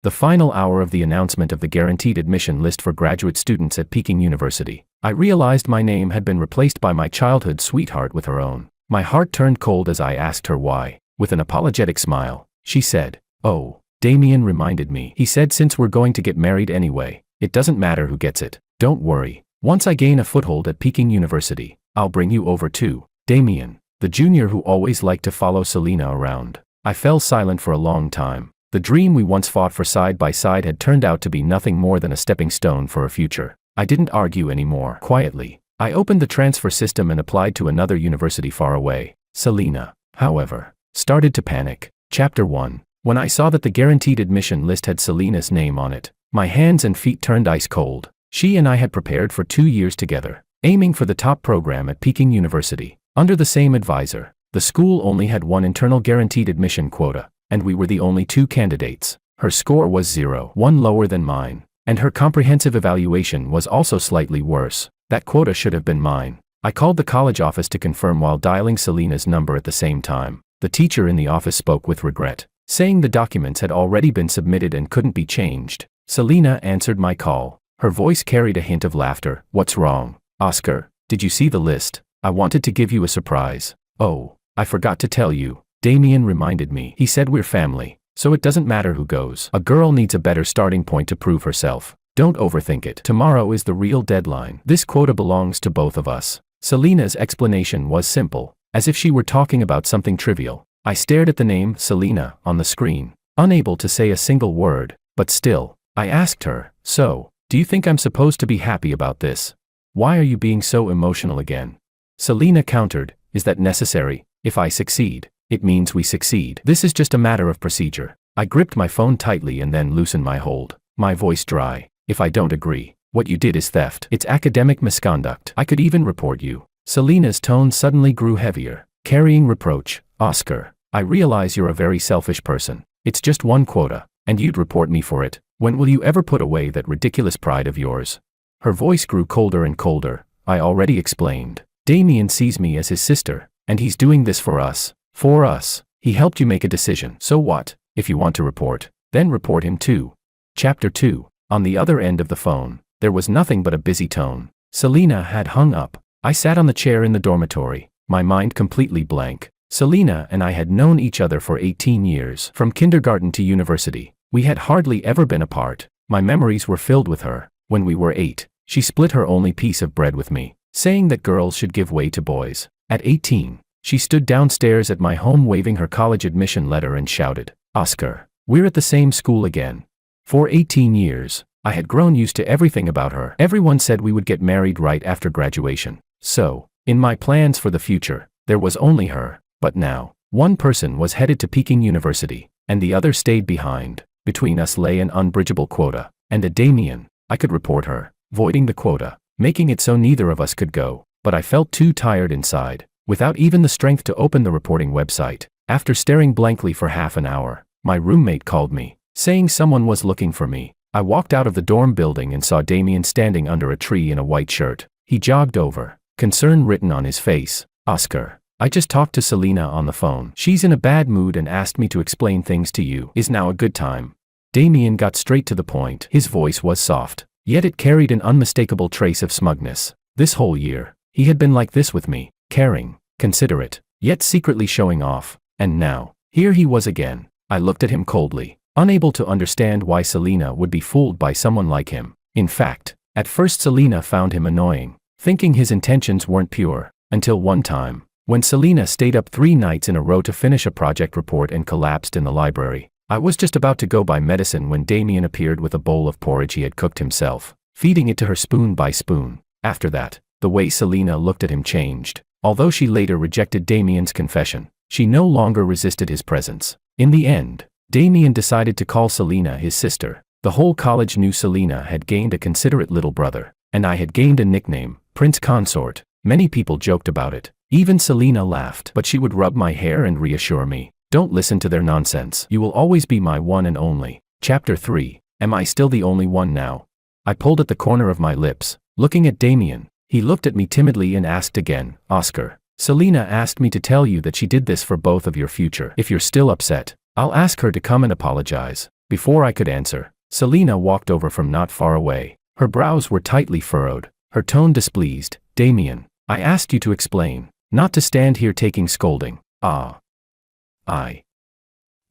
The final hour of the announcement of the guaranteed admission list for graduate students at Peking University. I realized my name had been replaced by my childhood sweetheart with her own. My heart turned cold as I asked her why. With an apologetic smile, she said, "Oh, Damien reminded me. He said since we're going to get married anyway, it doesn't matter who gets it. Don't worry. Once I gain a foothold at Peking University, I'll bring you over too." Damien, the junior who always liked to follow Selena around. I fell silent for a long time. The dream we once fought for side by side had turned out to be nothing more than a stepping stone for a future. I didn't argue anymore. Quietly, I opened the transfer system and applied to another university far away. Selena, however, started to panic. Chapter 1. When I saw that the guaranteed admission list had Selena's name on it, my hands and feet turned ice cold. She and I had prepared for 2 years together, aiming for the top program at Peking University. Under the same advisor, the school only had one internal guaranteed admission quota, and we were the only 2 candidates. Her score was 0.1 lower than mine, and her comprehensive evaluation was also slightly worse. That quota should have been mine. I called the college office to confirm while dialing Selena's number at the same time. The teacher in the office spoke with regret, saying the documents had already been submitted and couldn't be changed. Selena answered my call. Her voice carried a hint of laughter. "What's wrong, Oscar? Did you see the list? I wanted to give you a surprise." "Oh, I forgot to tell you." Damien reminded me. "He said we're family, so it doesn't matter who goes. A girl needs a better starting point to prove herself. Don't overthink it. Tomorrow is the real deadline. This quota belongs to both of us." Selena's explanation was simple, as if she were talking about something trivial. I stared at the name Selena on the screen, unable to say a single word, but still, I asked her, "So, do you think I'm supposed to be happy about this? Why are you being so emotional again?" Selena countered, "Is that necessary? If I succeed, it means we succeed. This is just a matter of procedure." I gripped my phone tightly and then loosened my hold, my voice dry. "If I don't agree, what you did is theft. It's academic misconduct. I could even report you." Selena's tone suddenly grew heavier, carrying reproach. "Oscar, I realize you're a very selfish person. It's just one quota, and you'd report me for it. When will you ever put away that ridiculous pride of yours?" Her voice grew colder and colder. "I already explained. Damien sees me as his sister, and he's doing this for us. For us. He helped you make a decision. So what? If you want to report, then report him too." Chapter 2. On the other end of the phone, there was nothing but a busy tone. Selena had hung up. I sat on the chair in the dormitory, my mind completely blank. Selena and I had known each other for 18 years. From kindergarten to university, we had hardly ever been apart. My memories were filled with her. When we were 8, she split her only piece of bread with me, saying that girls should give way to boys. At 18, she stood downstairs at my home waving her college admission letter and shouted, "Oscar, we're at the same school again." For 18 years, I had grown used to everything about her. Everyone said we would get married right after graduation. So, in my plans for the future, there was only her. But now, one person was headed to Peking University, and the other stayed behind. Between us lay an unbridgeable quota, and a Damien. I could report her, voiding the quota, making it so neither of us could go. But I felt too tired inside, without even the strength to open the reporting website. After staring blankly for half an hour, my roommate called me, saying someone was looking for me. I walked out of the dorm building and saw Damien standing under a tree in a white shirt. He jogged over, concern written on his face. "Oscar, I just talked to Selena on the phone. She's in a bad mood and asked me to explain things to you. Is now a good time?" Damien got straight to the point. His voice was soft, yet it carried an unmistakable trace of smugness. This whole year, he had been like this with me, caring, considerate, yet secretly showing off. And now, here he was again. I looked at him coldly, unable to understand why Selena would be fooled by someone like him. In fact, at first Selena found him annoying, thinking his intentions weren't pure, until one time, when Selena stayed up 3 nights in a row to finish a project report and collapsed in the library. I was just about to go buy medicine when Damien appeared with a bowl of porridge he had cooked himself, feeding it to her spoon by spoon. After that, the way Selena looked at him changed. Although she later rejected Damien's confession, she no longer resisted his presence. In the end, Damien decided to call Selena his sister. The whole college knew Selena had gained a considerate little brother, and I had gained a nickname, Prince Consort. Many people joked about it. Even Selena laughed, but she would rub my hair and reassure me, "Don't listen to their nonsense. You will always be my one and only." Chapter 3. Am I still the only one now? I pulled at the corner of my lips, looking at Damien. He looked at me timidly and asked again, "Oscar, Selena asked me to tell you that she did this for both of your future. If you're still upset, I'll ask her to come and apologize." Before I could answer, Selena walked over from not far away. Her brows were tightly furrowed, her tone displeased. Damien, I asked you to explain, not to stand here taking scolding.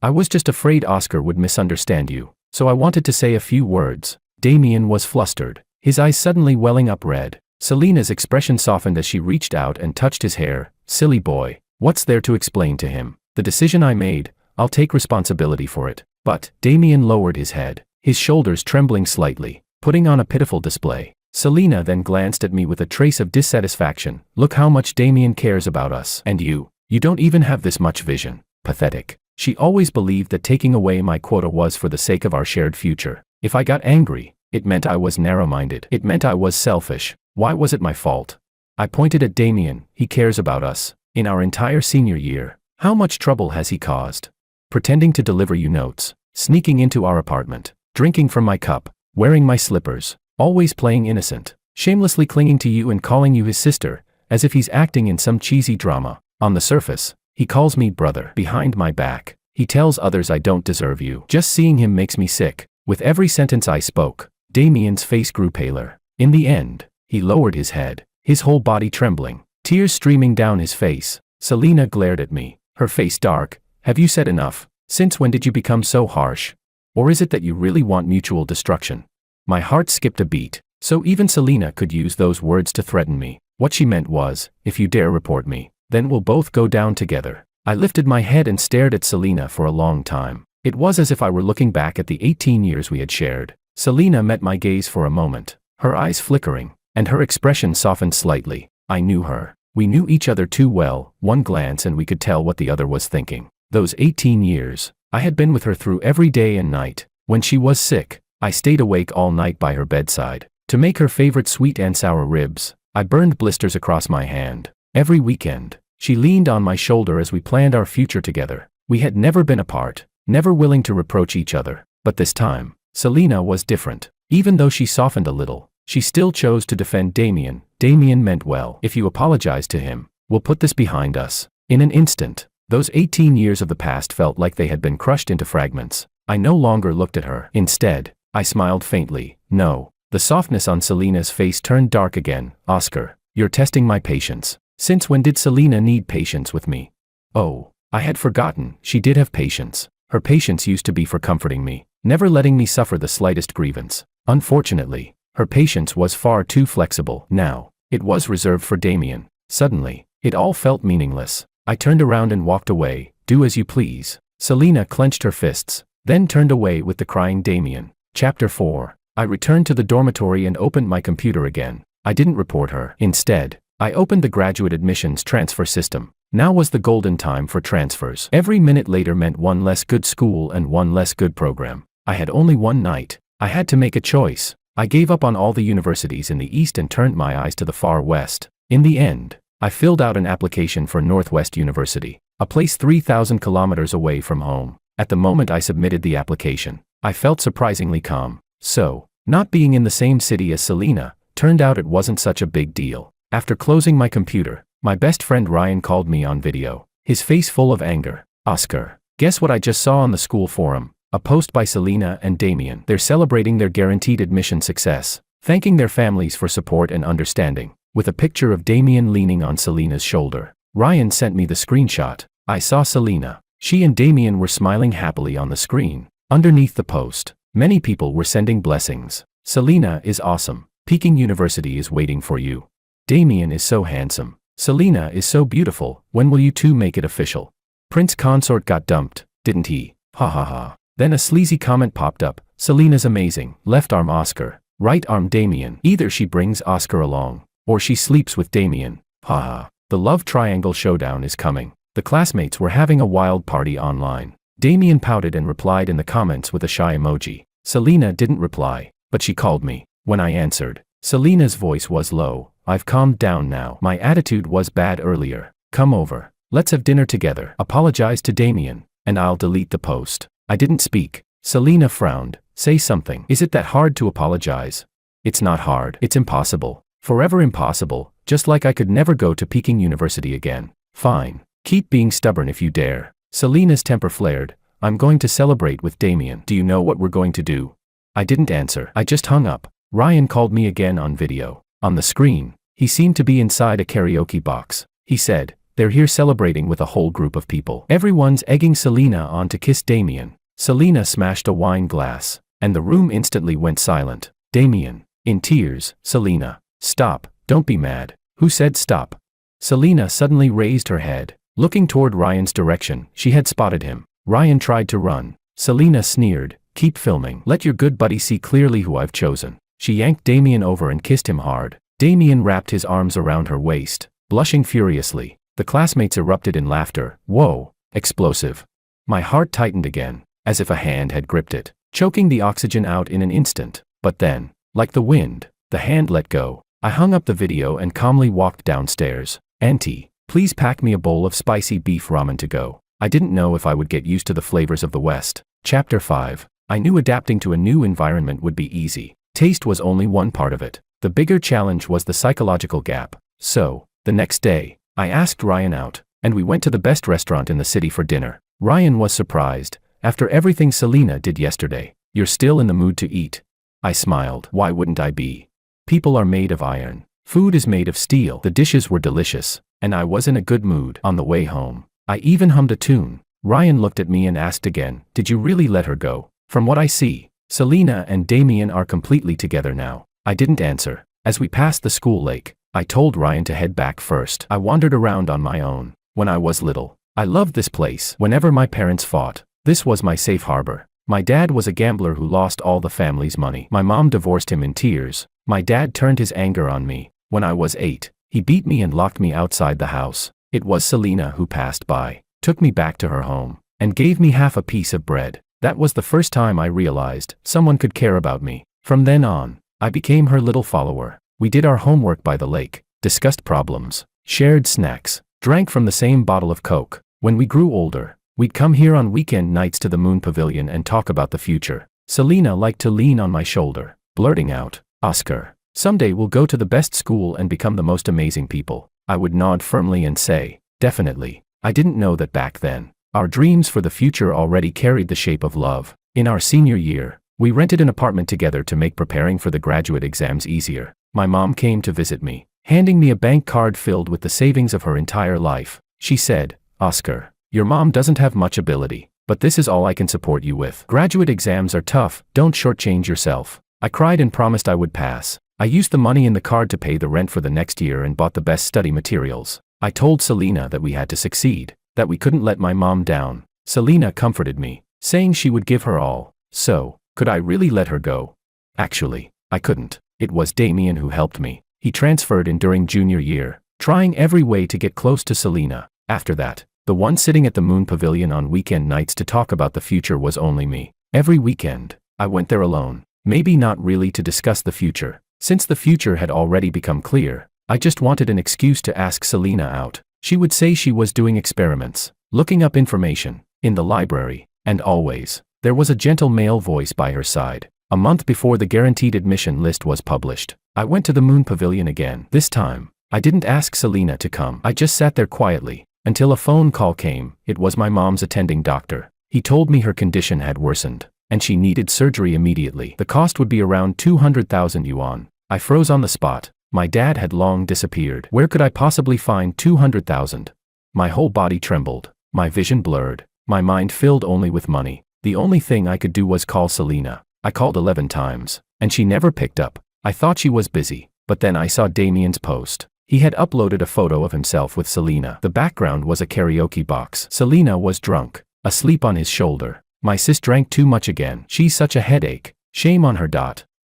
I was just afraid Oscar would misunderstand you, so I wanted to say a few words. Damien was flustered, his eyes suddenly welling up red. Selena's expression softened as she reached out and touched his hair. Silly boy, what's there to explain to him? The decision I made, I'll take responsibility for it. But Damien lowered his head, his shoulders trembling slightly, putting on a pitiful display. Selena then glanced at me with a trace of dissatisfaction. Look how much Damien cares about us. And you don't even have this much vision. Pathetic. She always believed that taking away my quota was for the sake of our shared future. If I got angry, it meant I was narrow-minded. It meant I was selfish. Why was it my fault? I pointed at Damien. He cares about us. In our entire senior year, how much trouble has he caused? Pretending to deliver you notes, sneaking into our apartment, drinking from my cup, wearing my slippers, always playing innocent, shamelessly clinging to you and calling you his sister, as if he's acting in some cheesy drama. On the surface, he calls me brother. Behind my back, he tells others I don't deserve you. Just seeing him makes me sick. With every sentence I spoke, Damien's face grew paler. In the end, he lowered his head, his whole body trembling, tears streaming down his face. Selena glared at me, her face dark. Have you said enough? Since when did you become so harsh? Or is it that you really want mutual destruction? My heart skipped a beat. So even Selena could use those words to threaten me. What she meant was, if you dare report me, then we'll both go down together. I lifted my head and stared at Selena for a long time. It was as if I were looking back at the 18 years we had shared. Selena met my gaze for a moment, her eyes flickering, and her expression softened slightly. I knew her. We knew each other too well. One glance and we could tell what the other was thinking. Those 18 years, I had been with her through every day and night. When she was sick, I stayed awake all night by her bedside to make her favorite sweet and sour ribs. I burned blisters across my hand. Every weekend, she leaned on my shoulder as we planned our future together. We had never been apart, never willing to reproach each other. But this time, Selena was different. Even though she softened a little, she still chose to defend Damien. Damien meant well. If you apologize to him, we'll put this behind us. In an instant, those 18 years of the past felt like they had been crushed into fragments. I no longer looked at her. Instead, I smiled faintly. No. The softness on Selena's face turned dark again. Oscar, you're testing my patience. Since when did Selena need patience with me? Oh, I had forgotten. She did have patience. Her patience used to be for comforting me, never letting me suffer the slightest grievance. Unfortunately, her patience was far too flexible. Now, it was reserved for Damien. Suddenly, it all felt meaningless. I turned around and walked away. Do as you please. Selena clenched her fists, then turned away with the crying Damien. Chapter 4. I returned to the dormitory and opened my computer again. I didn't report her. Instead, I opened the graduate admissions transfer system. Now was the golden time for transfers. Every minute later meant one less good school and one less good program. I had only one night. I had to make a choice. I gave up on all the universities in the East and turned my eyes to the far West. In the end, I filled out an application for Northwest University, a place 3,000 kilometers away from home. At the moment I submitted the application, I felt surprisingly calm. So, not being in the same city as Selena, turned out it wasn't such a big deal. After closing my computer, my best friend Ryan called me on video, his face full of anger. Oscar, guess what I just saw on the school forum? A post by Selena and Damien. They're celebrating their guaranteed admission success, thanking their families for support and understanding, with a picture of Damien leaning on Selena's shoulder. Ryan sent me the screenshot. I saw Selena. She and Damien were smiling happily on the screen. Underneath the post, many people were sending blessings. Selena is awesome. Peking University is waiting for you. Damien is so handsome. Selena is so beautiful. When will you two make it official? Prince Consort got dumped, didn't he? Ha ha ha. Then a sleazy comment popped up. Selena's amazing. Left arm Oscar, right arm Damien. Either she brings Oscar along, or she sleeps with Damien. Ha ha. The love triangle showdown is coming. The classmates were having a wild party online. Damien pouted and replied in the comments with a shy emoji. Selena didn't reply, but she called me. When I answered, Selena's voice was low. I've calmed down now. My attitude was bad earlier. Come over. Let's have dinner together. Apologize to Damien, and I'll delete the post. I didn't speak. Selena frowned. Say something. Is it that hard to apologize? It's not hard. It's impossible. Forever impossible. Just like I could never go to Peking University again. Fine. Keep being stubborn if you dare. Selena's temper flared. I'm going to celebrate with Damien. Do you know what we're going to do? I didn't answer. I just hung up. Ryan called me again on video. On the screen, he seemed to be inside a karaoke box. He said, "They're here celebrating with a whole group of people. Everyone's egging Selena on to kiss Damien." Selena smashed a wine glass, and the room instantly went silent. Damien, in tears, "Selena, stop, don't be mad." "Who said stop?" Selena suddenly raised her head. Looking toward Ryan's direction, she had spotted him. Ryan tried to run. Selena sneered, "Keep filming. Let your good buddy see clearly who I've chosen." She yanked Damien over and kissed him hard. Damien wrapped his arms around her waist, blushing furiously. The classmates erupted in laughter. Whoa, explosive. My heart tightened again, as if a hand had gripped it, choking the oxygen out in an instant. But then, like the wind, the hand let go. I hung up the video and calmly walked downstairs. "Auntie, please pack me a bowl of spicy beef ramen to go." I didn't know if I would get used to the flavors of the West. Chapter 5. I knew adapting to a new environment would be easy. Taste was only one part of it. The bigger challenge was the psychological gap. So, the next day, I asked Ryan out, and we went to the best restaurant in the city for dinner. Ryan was surprised. "After everything Selena did yesterday, you're still in the mood to eat?" I smiled. Why wouldn't I be? People are made of iron. Food is made of steel. The dishes were delicious, and I was in a good mood. On the way home, I even hummed a tune. Ryan looked at me and asked again, "Did you really let her go?" "From what I see, Selena and Damien are completely together now." I didn't answer. As we passed the school lake, I told Ryan to head back first. I wandered around on my own. When I was little, I loved this place. Whenever my parents fought, this was my safe harbor. My dad was a gambler who lost all the family's money. My mom divorced him in tears. My dad turned his anger on me. When I was 8, he beat me and locked me outside the house. It was Selena who passed by, took me back to her home, and gave me half a piece of bread. That was the first time I realized someone could care about me. From then on, I became her little follower. We did our homework by the lake, discussed problems, shared snacks, drank from the same bottle of Coke. When we grew older, we'd come here on weekend nights to the Moon Pavilion and talk about the future. Selena liked to lean on my shoulder, blurting out, "Oscar, someday we'll go to the best school and become the most amazing people." I would nod firmly and say, "Definitely." I didn't know that back then, our dreams for the future already carried the shape of love. In our senior year, we rented an apartment together to make preparing for the graduate exams easier. My mom came to visit me, handing me a bank card filled with the savings of her entire life. She said, "Oscar, your mom doesn't have much ability, but this is all I can support you with. Graduate exams are tough, don't shortchange yourself." I cried and promised I would pass. I used the money in the card to pay the rent for the next year and bought the best study materials. I told Selena that we had to succeed, that we couldn't let my mom down. Selena comforted me, saying she would give her all. So, could I really let her go? Actually, I couldn't. It was Damien who helped me. He transferred in during junior year, trying every way to get close to Selena. After that, the one sitting at the Moon Pavilion on weekend nights to talk about the future was only me. Every weekend, I went there alone. Maybe not really to discuss the future. Since the future had already become clear, I just wanted an excuse to ask Selena out. She would say she was doing experiments, looking up information, in the library, and always, there was a gentle male voice by her side. A month before the guaranteed admission list was published, I went to the Moon Pavilion again. This time, I didn't ask Selena to come. I just sat there quietly, until a phone call came. It was my mom's attending doctor. He told me her condition had worsened, and she needed surgery immediately. The cost would be around 200,000 yuan. I froze on the spot. My dad had long disappeared. Where could I possibly find 200,000? My whole body trembled, my vision blurred, my mind filled only with money. The only thing I could do was call Selena. I called 11 times, and she never picked up. I thought she was busy, but then I saw Damien's post. He had uploaded a photo of himself with Selena. The background was a karaoke box. Selena was drunk, asleep on his shoulder. My sis drank too much again. She's such a headache. Shame on her.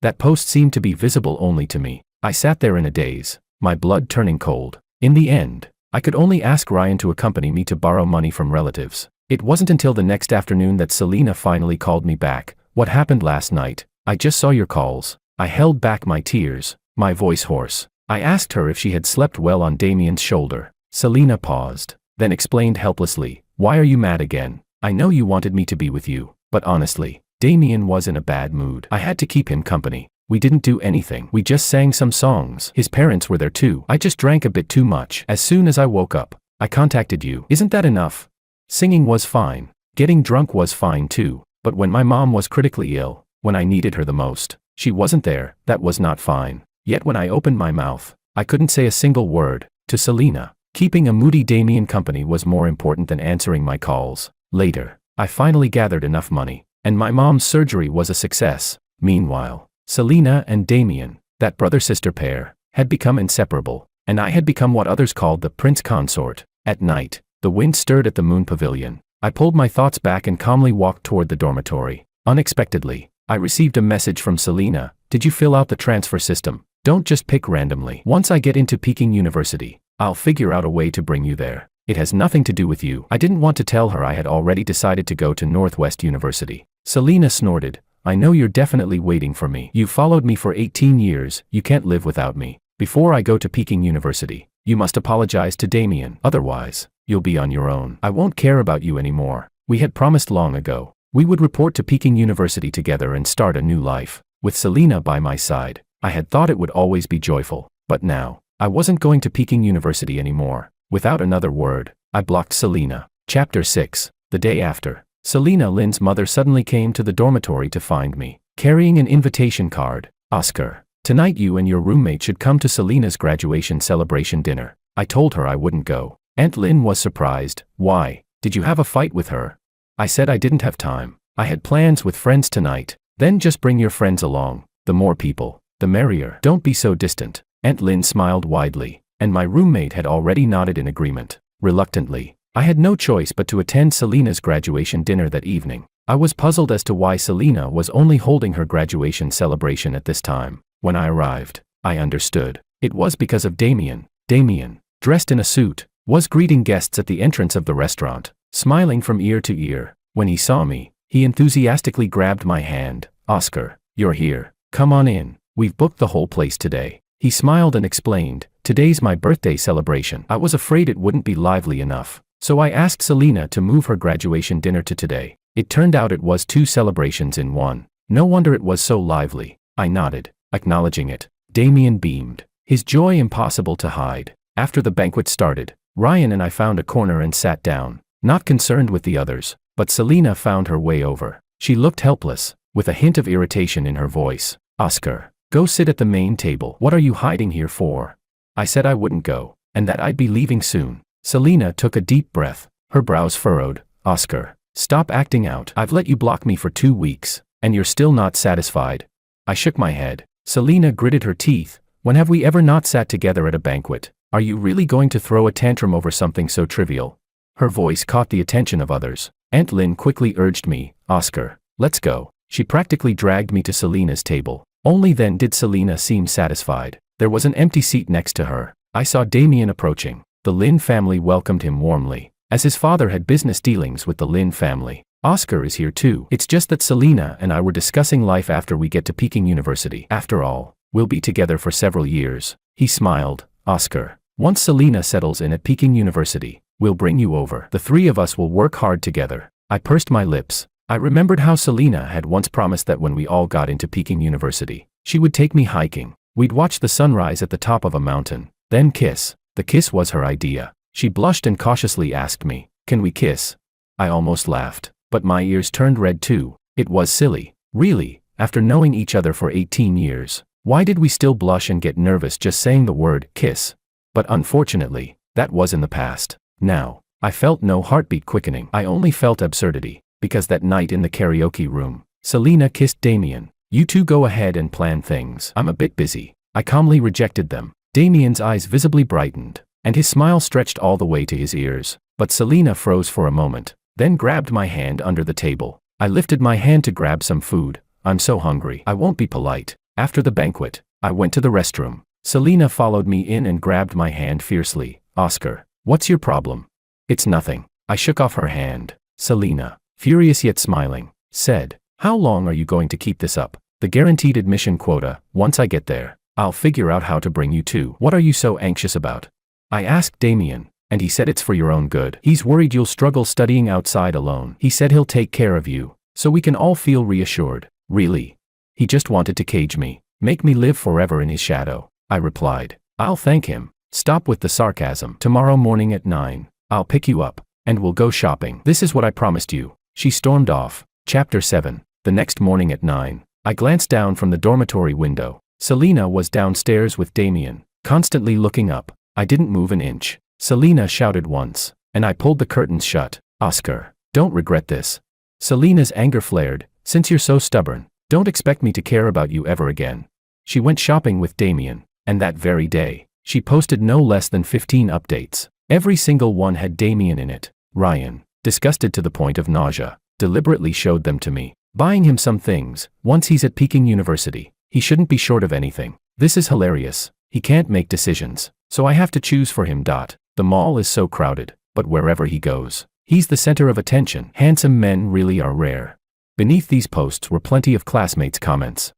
That post seemed to be visible only to me. I sat there in a daze, my blood turning cold. In the end, I could only ask Ryan to accompany me to borrow money from relatives. It wasn't until the next afternoon that Selena finally called me back. "What happened last night? I just saw your calls." I held back my tears, my voice hoarse. I asked her if she had slept well on Damien's shoulder. Selena paused, then explained helplessly, "Why are you mad again? I know you wanted me to be with you, but honestly, Damien was in a bad mood. I had to keep him company. We didn't do anything. We just sang some songs. His parents were there too. I just drank a bit too much. As soon as I woke up, I contacted you. Isn't that enough?" Singing was fine, Getting drunk was fine too, but when my mom was critically ill, when I needed her the most, she wasn't there. That was not fine. Yet when I opened my mouth, I couldn't say a single word to Selena. Keeping a moody Damien company was more important than answering my calls. Later, I finally gathered enough money, and my mom's surgery was a success. Meanwhile, Selena and Damien, that brother-sister pair, had become inseparable, and I had become what others called the prince consort. At night, the wind stirred at the moon pavilion. I pulled my thoughts back and calmly walked toward the dormitory. Unexpectedly, I received a message from Selena. Did you fill out the transfer system? Don't just pick randomly. Once I get into Peking University, I'll figure out a way to bring you there. It has nothing to do with you. I didn't want to tell her I had already decided to go to Northwest University. Selena snorted. I know you're definitely waiting for me. You followed me for 18 years. You can't live without me. Before I go to Peking University, you must apologize to Damien. Otherwise, you'll be on your own. I won't care about you anymore. We had promised long ago. We would report to Peking University together and start a new life. With Selena by my side, I had thought it would always be joyful. But now, I wasn't going to Peking University anymore. Without another word, I blocked Selena. Chapter 6. The day after, Selena Lynn's mother suddenly came to the dormitory to find me, carrying an invitation card. Oscar, tonight you and your roommate should come to Selena's graduation celebration dinner. I told her I wouldn't go. Aunt Lynn was surprised. Why? Did you have a fight with her? I said I didn't have time. I had plans with friends tonight. Then just bring your friends along. The more people, the merrier. Don't be so distant. Aunt Lynn smiled widely, and my roommate had already nodded in agreement. Reluctantly, I had no choice but to attend Selena's graduation dinner that evening. I was puzzled as to why Selena was only holding her graduation celebration at this time. When I arrived, I understood. It was because of Damien. Damien, dressed in a suit, was greeting guests at the entrance of the restaurant, smiling from ear to ear. When he saw me, he enthusiastically grabbed my hand. Oscar, you're here. Come on in. We've booked the whole place today. He smiled and explained, today's my birthday celebration. I was afraid it wouldn't be lively enough, so I asked Selena to move her graduation dinner to today. It turned out it was 2 celebrations in one. No wonder it was so lively. I nodded, acknowledging it. Damien beamed, his joy impossible to hide. After the banquet started, Ryan and I found a corner and sat down, not concerned with the others, but Selena found her way over. She looked helpless, with a hint of irritation in her voice. Oscar, go sit at the main table. What are you hiding here for? I said I wouldn't go, and that I'd be leaving soon. Selena took a deep breath, her brows furrowed. Oscar, stop acting out. I've let you block me for 2 weeks, and you're still not satisfied. I shook my head. Selena gritted her teeth. When have we ever not sat together at a banquet? Are you really going to throw a tantrum over something so trivial? Her voice caught the attention of others. Aunt Lynn quickly urged me, Oscar, let's go. She practically dragged me to Selena's table. Only then did Selena seem satisfied. There was an empty seat next to her. I saw Damien approaching. The Lynn family welcomed him warmly, as his father had business dealings with the Lynn family. Oscar is here too. It's just that Selena and I were discussing life after we get to Peking University. After all, we'll be together for several years. He smiled. Oscar, once Selena settles in at Peking University, we'll bring you over. The 3 of us will work hard together. I pursed my lips. I remembered how Selena had once promised that when we all got into Peking University, she would take me hiking. We'd watch the sunrise at the top of a mountain, then kiss. The kiss was her idea. She blushed and cautiously asked me, can we kiss? I almost laughed, but my ears turned red too. It was silly. Really, after knowing each other for 18 years, why did we still blush and get nervous just saying the word kiss? But unfortunately, that was in the past. Now, I felt no heartbeat quickening. I only felt absurdity. Because that night in the karaoke room, Selena kissed Damien. You two go ahead and plan things. I'm a bit busy. I calmly rejected them. Damien's eyes visibly brightened, and his smile stretched all the way to his ears. But Selena froze for a moment, then grabbed my hand under the table. I lifted my hand to grab some food. I'm so hungry. I won't be polite. After the banquet, I went to the restroom. Selena followed me in and grabbed my hand fiercely. Oscar, what's your problem? It's nothing. I shook off her hand. Selena, furious yet smiling, said, how long are you going to keep this up? The guaranteed admission quota. Once I get there, I'll figure out how to bring you too. What are you so anxious about? I asked Damien, and he said it's for your own good. He's worried you'll struggle studying outside alone. He said he'll take care of you, so we can all feel reassured. Really? He just wanted to cage me, make me live forever in his shadow. I replied, I'll thank him. Stop with the sarcasm. Tomorrow morning at 9, I'll pick you up, and we'll go shopping. This is what I promised you. She stormed off. Chapter 7. The next morning at 9. I glanced down from the dormitory window. Selena was downstairs with Damien, constantly looking up. I didn't move an inch. Selena shouted once, and I pulled the curtains shut. Oscar, don't regret this. Selena's anger flared. Since you're so stubborn, don't expect me to care about you ever again. She went shopping with Damien, and that very day, she posted no less than 15 updates. Every single one had Damien in it. Ryan, disgusted to the point of nausea, deliberately showed them to me, buying him some things. Once he's at Peking University, he shouldn't be short of anything. This is hilarious. He can't make decisions, so I have to choose for him. The mall is so crowded, but wherever he goes, he's the center of attention. Handsome men really are rare. Beneath these posts were plenty of classmates' comments.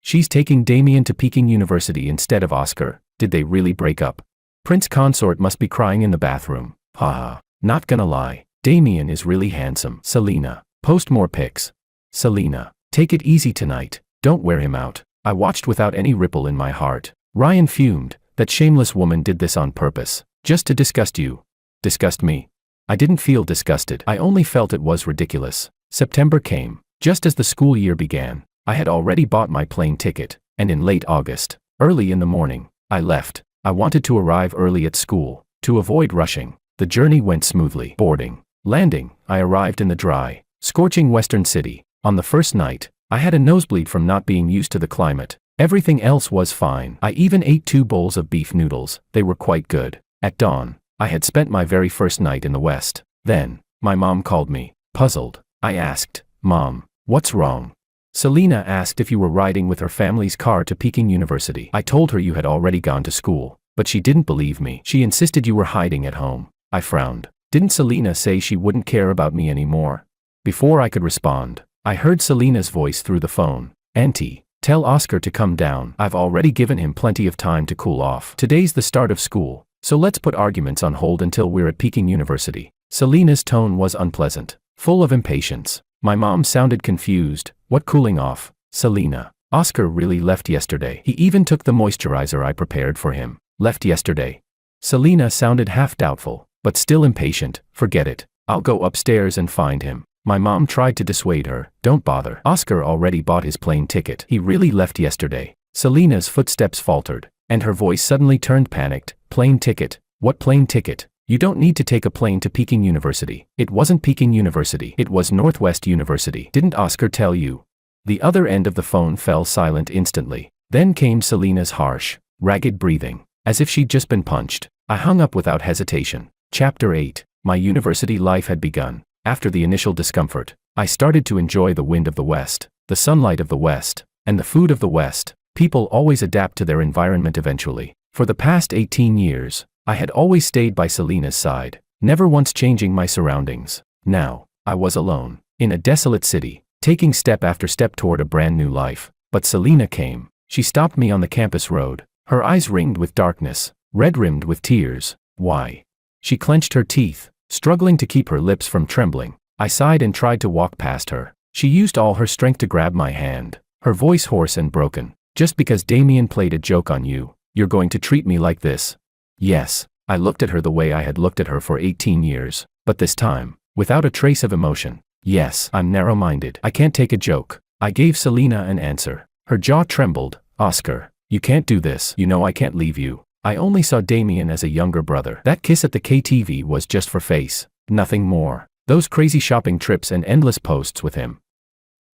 She's taking Damien to Peking University instead of Oscar. Did they really break up? Prince Consort must be crying in the bathroom. Haha. Not gonna lie, Damien is really handsome. Selena, post more pics. Selena, take it easy tonight. Don't wear him out. I watched without any ripple in my heart. Ryan fumed. That shameless woman did this on purpose, just to disgust you. Disgust me? I didn't feel disgusted. I only felt it was ridiculous. September came. Just as the school year began, I had already bought my plane ticket, and in late August, early in the morning, I left. I wanted to arrive early at school, to avoid rushing. The journey went smoothly. Boarding, landing, I arrived in the dry, scorching western city. On the first night, I had a nosebleed from not being used to the climate. Everything else was fine. I even ate 2 bowls of beef noodles. They were quite good. At dawn, I had spent my very first night in the West. Then, my mom called me. Puzzled, I asked, Mom, what's wrong? Selena asked if you were riding with her family's car to Peking University. I told her you had already gone to school, but she didn't believe me. She insisted you were hiding at home. I frowned. Didn't Selena say she wouldn't care about me anymore? Before I could respond, I heard Selena's voice through the phone. Auntie, tell Oscar to come down. I've already given him plenty of time to cool off. Today's the start of school, so let's put arguments on hold until we're at Peking University. Selena's tone was unpleasant, full of impatience. My mom sounded confused. What cooling off? Selena, Oscar really left yesterday. He even took the moisturizer I prepared for him. Left yesterday. Selena sounded half doubtful, but still impatient. Forget it. I'll go upstairs and find him. My mom tried to dissuade her. Don't bother. Oscar already bought his plane ticket. He really left yesterday. Selena's footsteps faltered, and her voice suddenly turned panicked. Plane ticket? What plane ticket? You don't need to take a plane to Peking University. It wasn't Peking University. It was Northwest University. Didn't Oscar tell you? The other end of the phone fell silent instantly. Then came Selena's harsh, ragged breathing, as if she'd just been punched. I hung up without hesitation. Chapter 8. My university life had begun. After the initial discomfort, I started to enjoy the wind of the West, the sunlight of the West, and the food of the West. People always adapt to their environment eventually. For the past 18 years, I had always stayed by Selena's side, never once changing my surroundings. Now, I was alone, in a desolate city, taking step after step toward a brand new life. But Selena came. She stopped me on the campus road, her eyes ringed with darkness, red-rimmed with tears. Why? She clenched her teeth, struggling to keep her lips from trembling. I sighed and tried to walk past her. She used all her strength to grab my hand, her voice hoarse and broken. Just because Damien played a joke on you, you're going to treat me like this? Yes. I looked at her the way I had looked at her for 18 years, but this time, without a trace of emotion. Yes, I'm narrow-minded. I can't take a joke. I gave Selena an answer. Her jaw trembled. Oscar, you can't do this. You know I can't leave you. I only saw Damien as a younger brother. That kiss at the KTV was just for face, nothing more. Those crazy shopping trips and endless posts with him.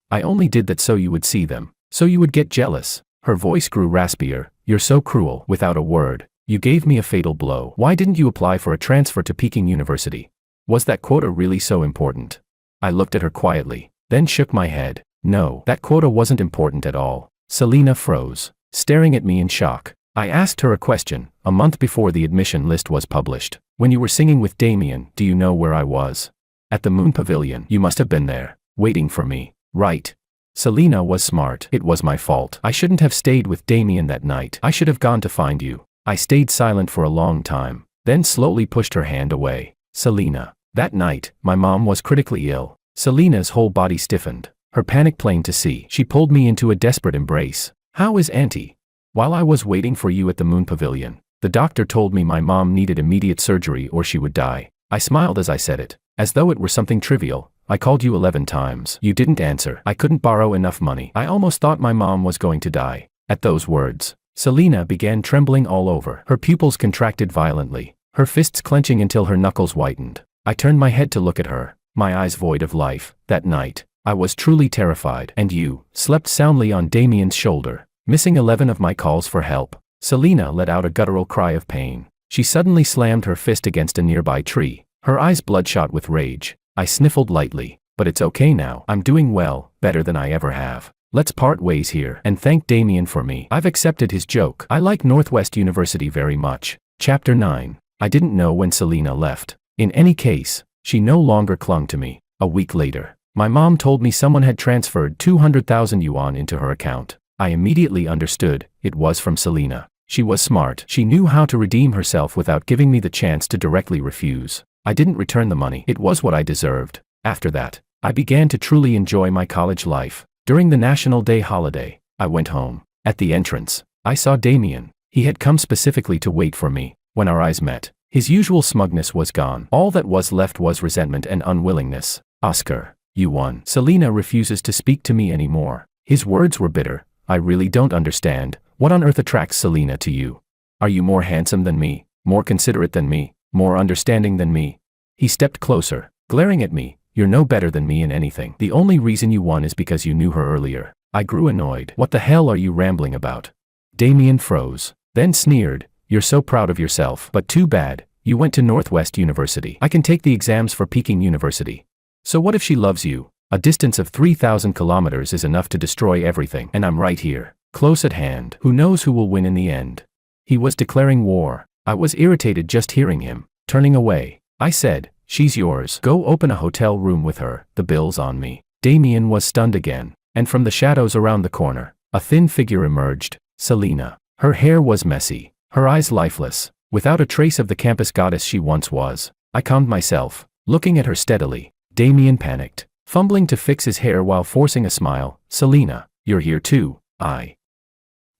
I only did that so you would see them, so you would get jealous. Her voice grew raspier. You're so cruel. Without a word, you gave me a fatal blow. Why didn't you apply for a transfer to Peking University? Was that quota really so important? I looked at her quietly, then shook my head. No, that quota wasn't important at all. Selena froze, staring at me in shock. I asked her a question. A month before the admission list was published, when you were singing with Damien, do you know where I was? At the Moon Pavilion. You must have been there, waiting for me, right? Selena was smart. It was my fault. I shouldn't have stayed with Damien that night. I should have gone to find you. I stayed silent for a long time, then slowly pushed her hand away. Selena. That night, my mom was critically ill. Selena's whole body stiffened, her panic plain to see. She pulled me into a desperate embrace. How is Auntie? While I was waiting for you at the Moon Pavilion, the doctor told me my mom needed immediate surgery or she would die. I smiled as I said it, as though it were something trivial. I called you 11 times. You didn't answer. I couldn't borrow enough money. I almost thought my mom was going to die." At those words, Selena began trembling all over. Her pupils contracted violently, her fists clenching until her knuckles whitened. I turned my head to look at her, my eyes void of life. That night, I was truly terrified. "And you slept soundly on Damien's shoulder, missing 11 of my calls for help." Selena let out a guttural cry of pain. She suddenly slammed her fist against a nearby tree, her eyes bloodshot with rage. I sniffled lightly. "But it's okay now. I'm doing well, better than I ever have. Let's part ways here and thank Damien for me. I've accepted his joke. I like Northwest University very much." Chapter 9. I didn't know when Selena left. In any case, she no longer clung to me. A week later, my mom told me someone had transferred 200,000 yuan into her account. I immediately understood, it was from Selena. She was smart. She knew how to redeem herself without giving me the chance to directly refuse. I didn't return the money. It was what I deserved. After that, I began to truly enjoy my college life. During the National Day holiday, I went home. At the entrance, I saw Damien. He had come specifically to wait for me. When our eyes met, his usual smugness was gone. All that was left was resentment and unwillingness. "Oscar, you won. Selena refuses to speak to me anymore." His words were bitter. "I really don't understand. What on earth attracts Selena to you? Are you more handsome than me? More considerate than me? More understanding than me?" He stepped closer, glaring at me. "You're no better than me in anything. The only reason you won is because you knew her earlier." I grew annoyed. "What the hell are you rambling about?" Damien froze, then sneered. "You're so proud of yourself. But too bad, you went to Northwest University. I can take the exams for Peking University. So what if she loves you? A distance of 3,000 kilometers is enough to destroy everything. And I'm right here, close at hand. Who knows who will win in the end?" He was declaring war. I was irritated just hearing him. Turning away, I said, "She's yours. Go open a hotel room with her. The bill's on me." Damien was stunned again, and from the shadows around the corner, a thin figure emerged. Selena. Her hair was messy, her eyes lifeless, without a trace of the campus goddess she once was. I calmed myself, looking at her steadily. Damien panicked, fumbling to fix his hair while forcing a smile. "Selena, you're here too." I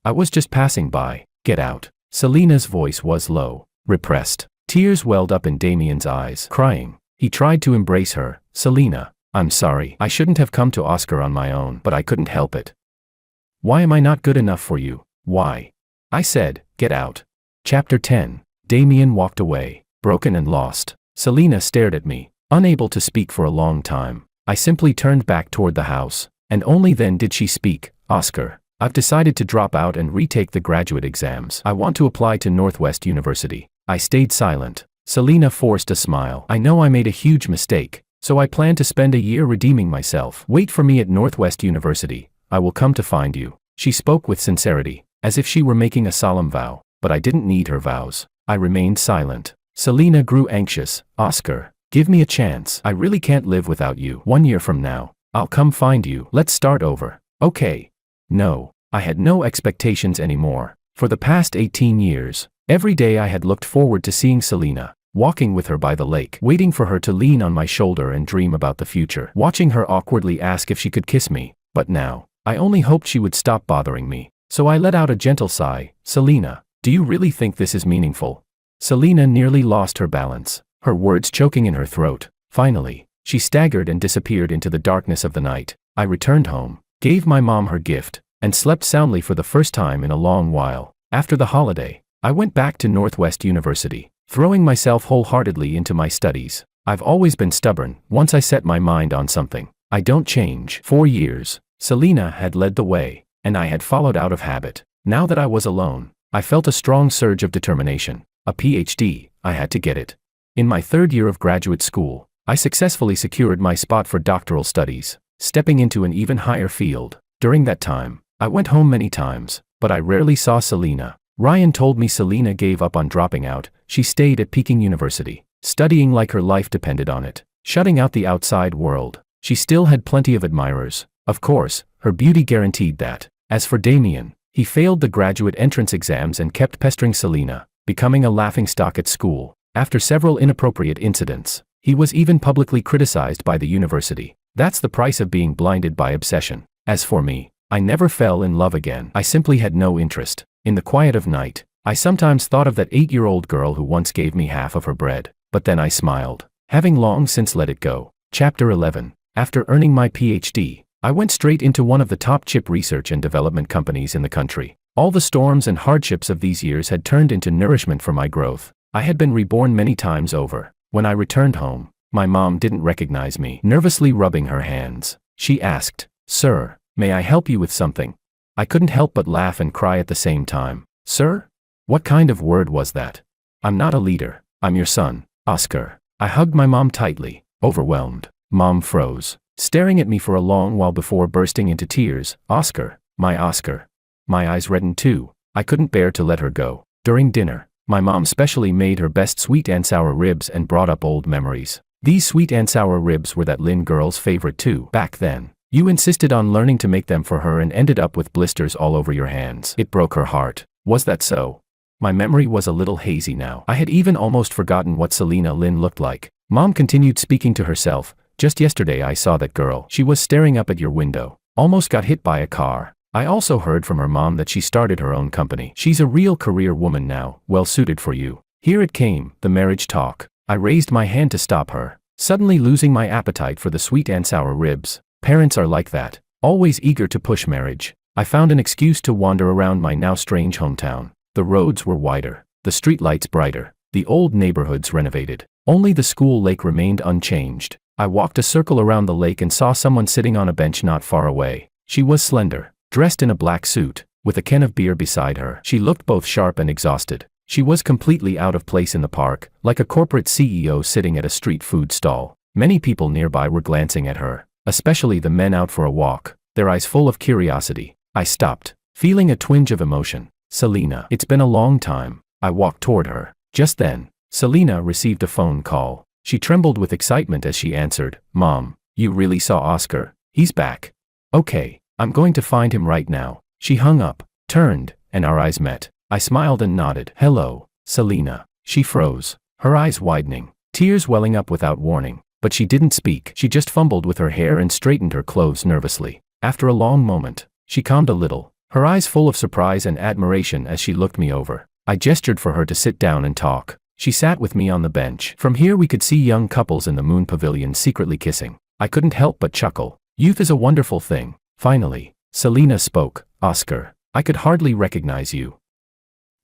was just passing by. "Get out." Selena's voice was low, repressed. Tears welled up in Damien's eyes. Crying, he tried to embrace her. "Selena, I'm sorry. I shouldn't have come to Oscar on my own, but I couldn't help it. Why am I not good enough for you? Why?" I said, "Get out." Chapter 10. Damien walked away, broken and lost. Selena stared at me, unable to speak for a long time. I simply turned back toward the house, and only then did she speak. "Oscar, I've decided to drop out and retake the graduate exams. I want to apply to Northwest University." I stayed silent. Selena forced a smile. "I know I made a huge mistake, so I plan to spend a year redeeming myself. Wait for me at Northwest University. I will come to find you." She spoke with sincerity, as if she were making a solemn vow, but I didn't need her vows. I remained silent. Selena grew anxious. "Oscar, give me a chance. I really can't live without you. 1 year from now, I'll come find you. Let's start over." "Okay." No, I had no expectations anymore. For the past 18 years, every day I had looked forward to seeing Selena, walking with her by the lake, waiting for her to lean on my shoulder and dream about the future, watching her awkwardly ask if she could kiss me. But now, I only hoped she would stop bothering me. So I let out a gentle sigh. "Selena, do you really think this is meaningful?" Selena nearly lost her balance, her words choking in her throat. Finally, she staggered and disappeared into the darkness of the night. I returned home, gave my mom her gift, and slept soundly for the first time in a long while. After the holiday, I went back to Northwest University, throwing myself wholeheartedly into my studies. I've always been stubborn. Once I set my mind on something, I don't change. 4 years, Selena had led the way, and I had followed out of habit. Now that I was alone, I felt a strong surge of determination. A PhD, I had to get it. In my 3rd year of graduate school, I successfully secured my spot for doctoral studies, stepping into an even higher field. During that time, I went home many times, but I rarely saw Selena. Ryan told me Selena gave up on dropping out. She stayed at Peking University, studying like her life depended on it, shutting out the outside world. She still had plenty of admirers. Of course, her beauty guaranteed that. As for Damien, he failed the graduate entrance exams and kept pestering Selena, becoming a laughingstock at school. After several inappropriate incidents, he was even publicly criticized by the university. That's the price of being blinded by obsession. As for me, I never fell in love again. I simply had no interest. In the quiet of night, I sometimes thought of that 8-year-old girl who once gave me half of her bread, but then I smiled, having long since let it go. Chapter 11. After earning my PhD, I went straight into one of the top chip research and development companies in the country. All the storms and hardships of these years had turned into nourishment for my growth. I had been reborn many times over. When I returned home, my mom didn't recognize me. Nervously rubbing her hands, she asked, "Sir, may I help you with something?" I couldn't help but laugh and cry at the same time. "Sir? What kind of word was that? I'm not a leader. I'm your son, Oscar." I hugged my mom tightly, overwhelmed. Mom froze, staring at me for a long while before bursting into tears. "Oscar, my Oscar." My eyes reddened too. I couldn't bear to let her go. During dinner, my mom specially made her best sweet and sour ribs and brought up old memories. These sweet and sour ribs were that Lynn girl's favorite too. Back then, you insisted on learning to make them for her and ended up with blisters all over your hands. It broke her heart. Was that so? My memory was a little hazy now. I had even almost forgotten what Selena Lynn looked like. Mom continued speaking to herself. "Just yesterday I saw that girl. She was staring up at your window. Almost got hit by a car." I also heard from her mom that she started her own company. "She's a real career woman now, well suited for you." Here it came, the marriage talk. I raised my hand to stop her, suddenly losing my appetite for the sweet and sour ribs. Parents are like that, always eager to push marriage. I found an excuse to wander around my now strange hometown. The roads were wider, the streetlights brighter, the old neighborhoods renovated. Only the school lake remained unchanged. I walked a circle around the lake and saw someone sitting on a bench not far away. She was slender, dressed in a black suit, with a can of beer beside her. She looked both sharp and exhausted. She was completely out of place in the park, like a corporate CEO sitting at a street food stall. Many people nearby were glancing at her, especially the men out for a walk, their eyes full of curiosity. I stopped, feeling a twinge of emotion. "Selena, it's been a long time." I walked toward her. Just then, Selena received a phone call. She trembled with excitement as she answered. "Mom, you really saw Oscar? He's back." "Okay, I'm going to find him right now." She hung up, turned, and our eyes met. I smiled and nodded. "Hello, Selena." She froze, her eyes widening, tears welling up without warning. But she didn't speak. She just fumbled with her hair and straightened her clothes nervously. After a long moment, she calmed a little, her eyes full of surprise and admiration as she looked me over. I gestured for her to sit down and talk. She sat with me on the bench. From here we could see young couples in the moon pavilion secretly kissing. I couldn't help but chuckle. Youth is a wonderful thing. Finally, Selena spoke. "Oscar, I could hardly recognize you.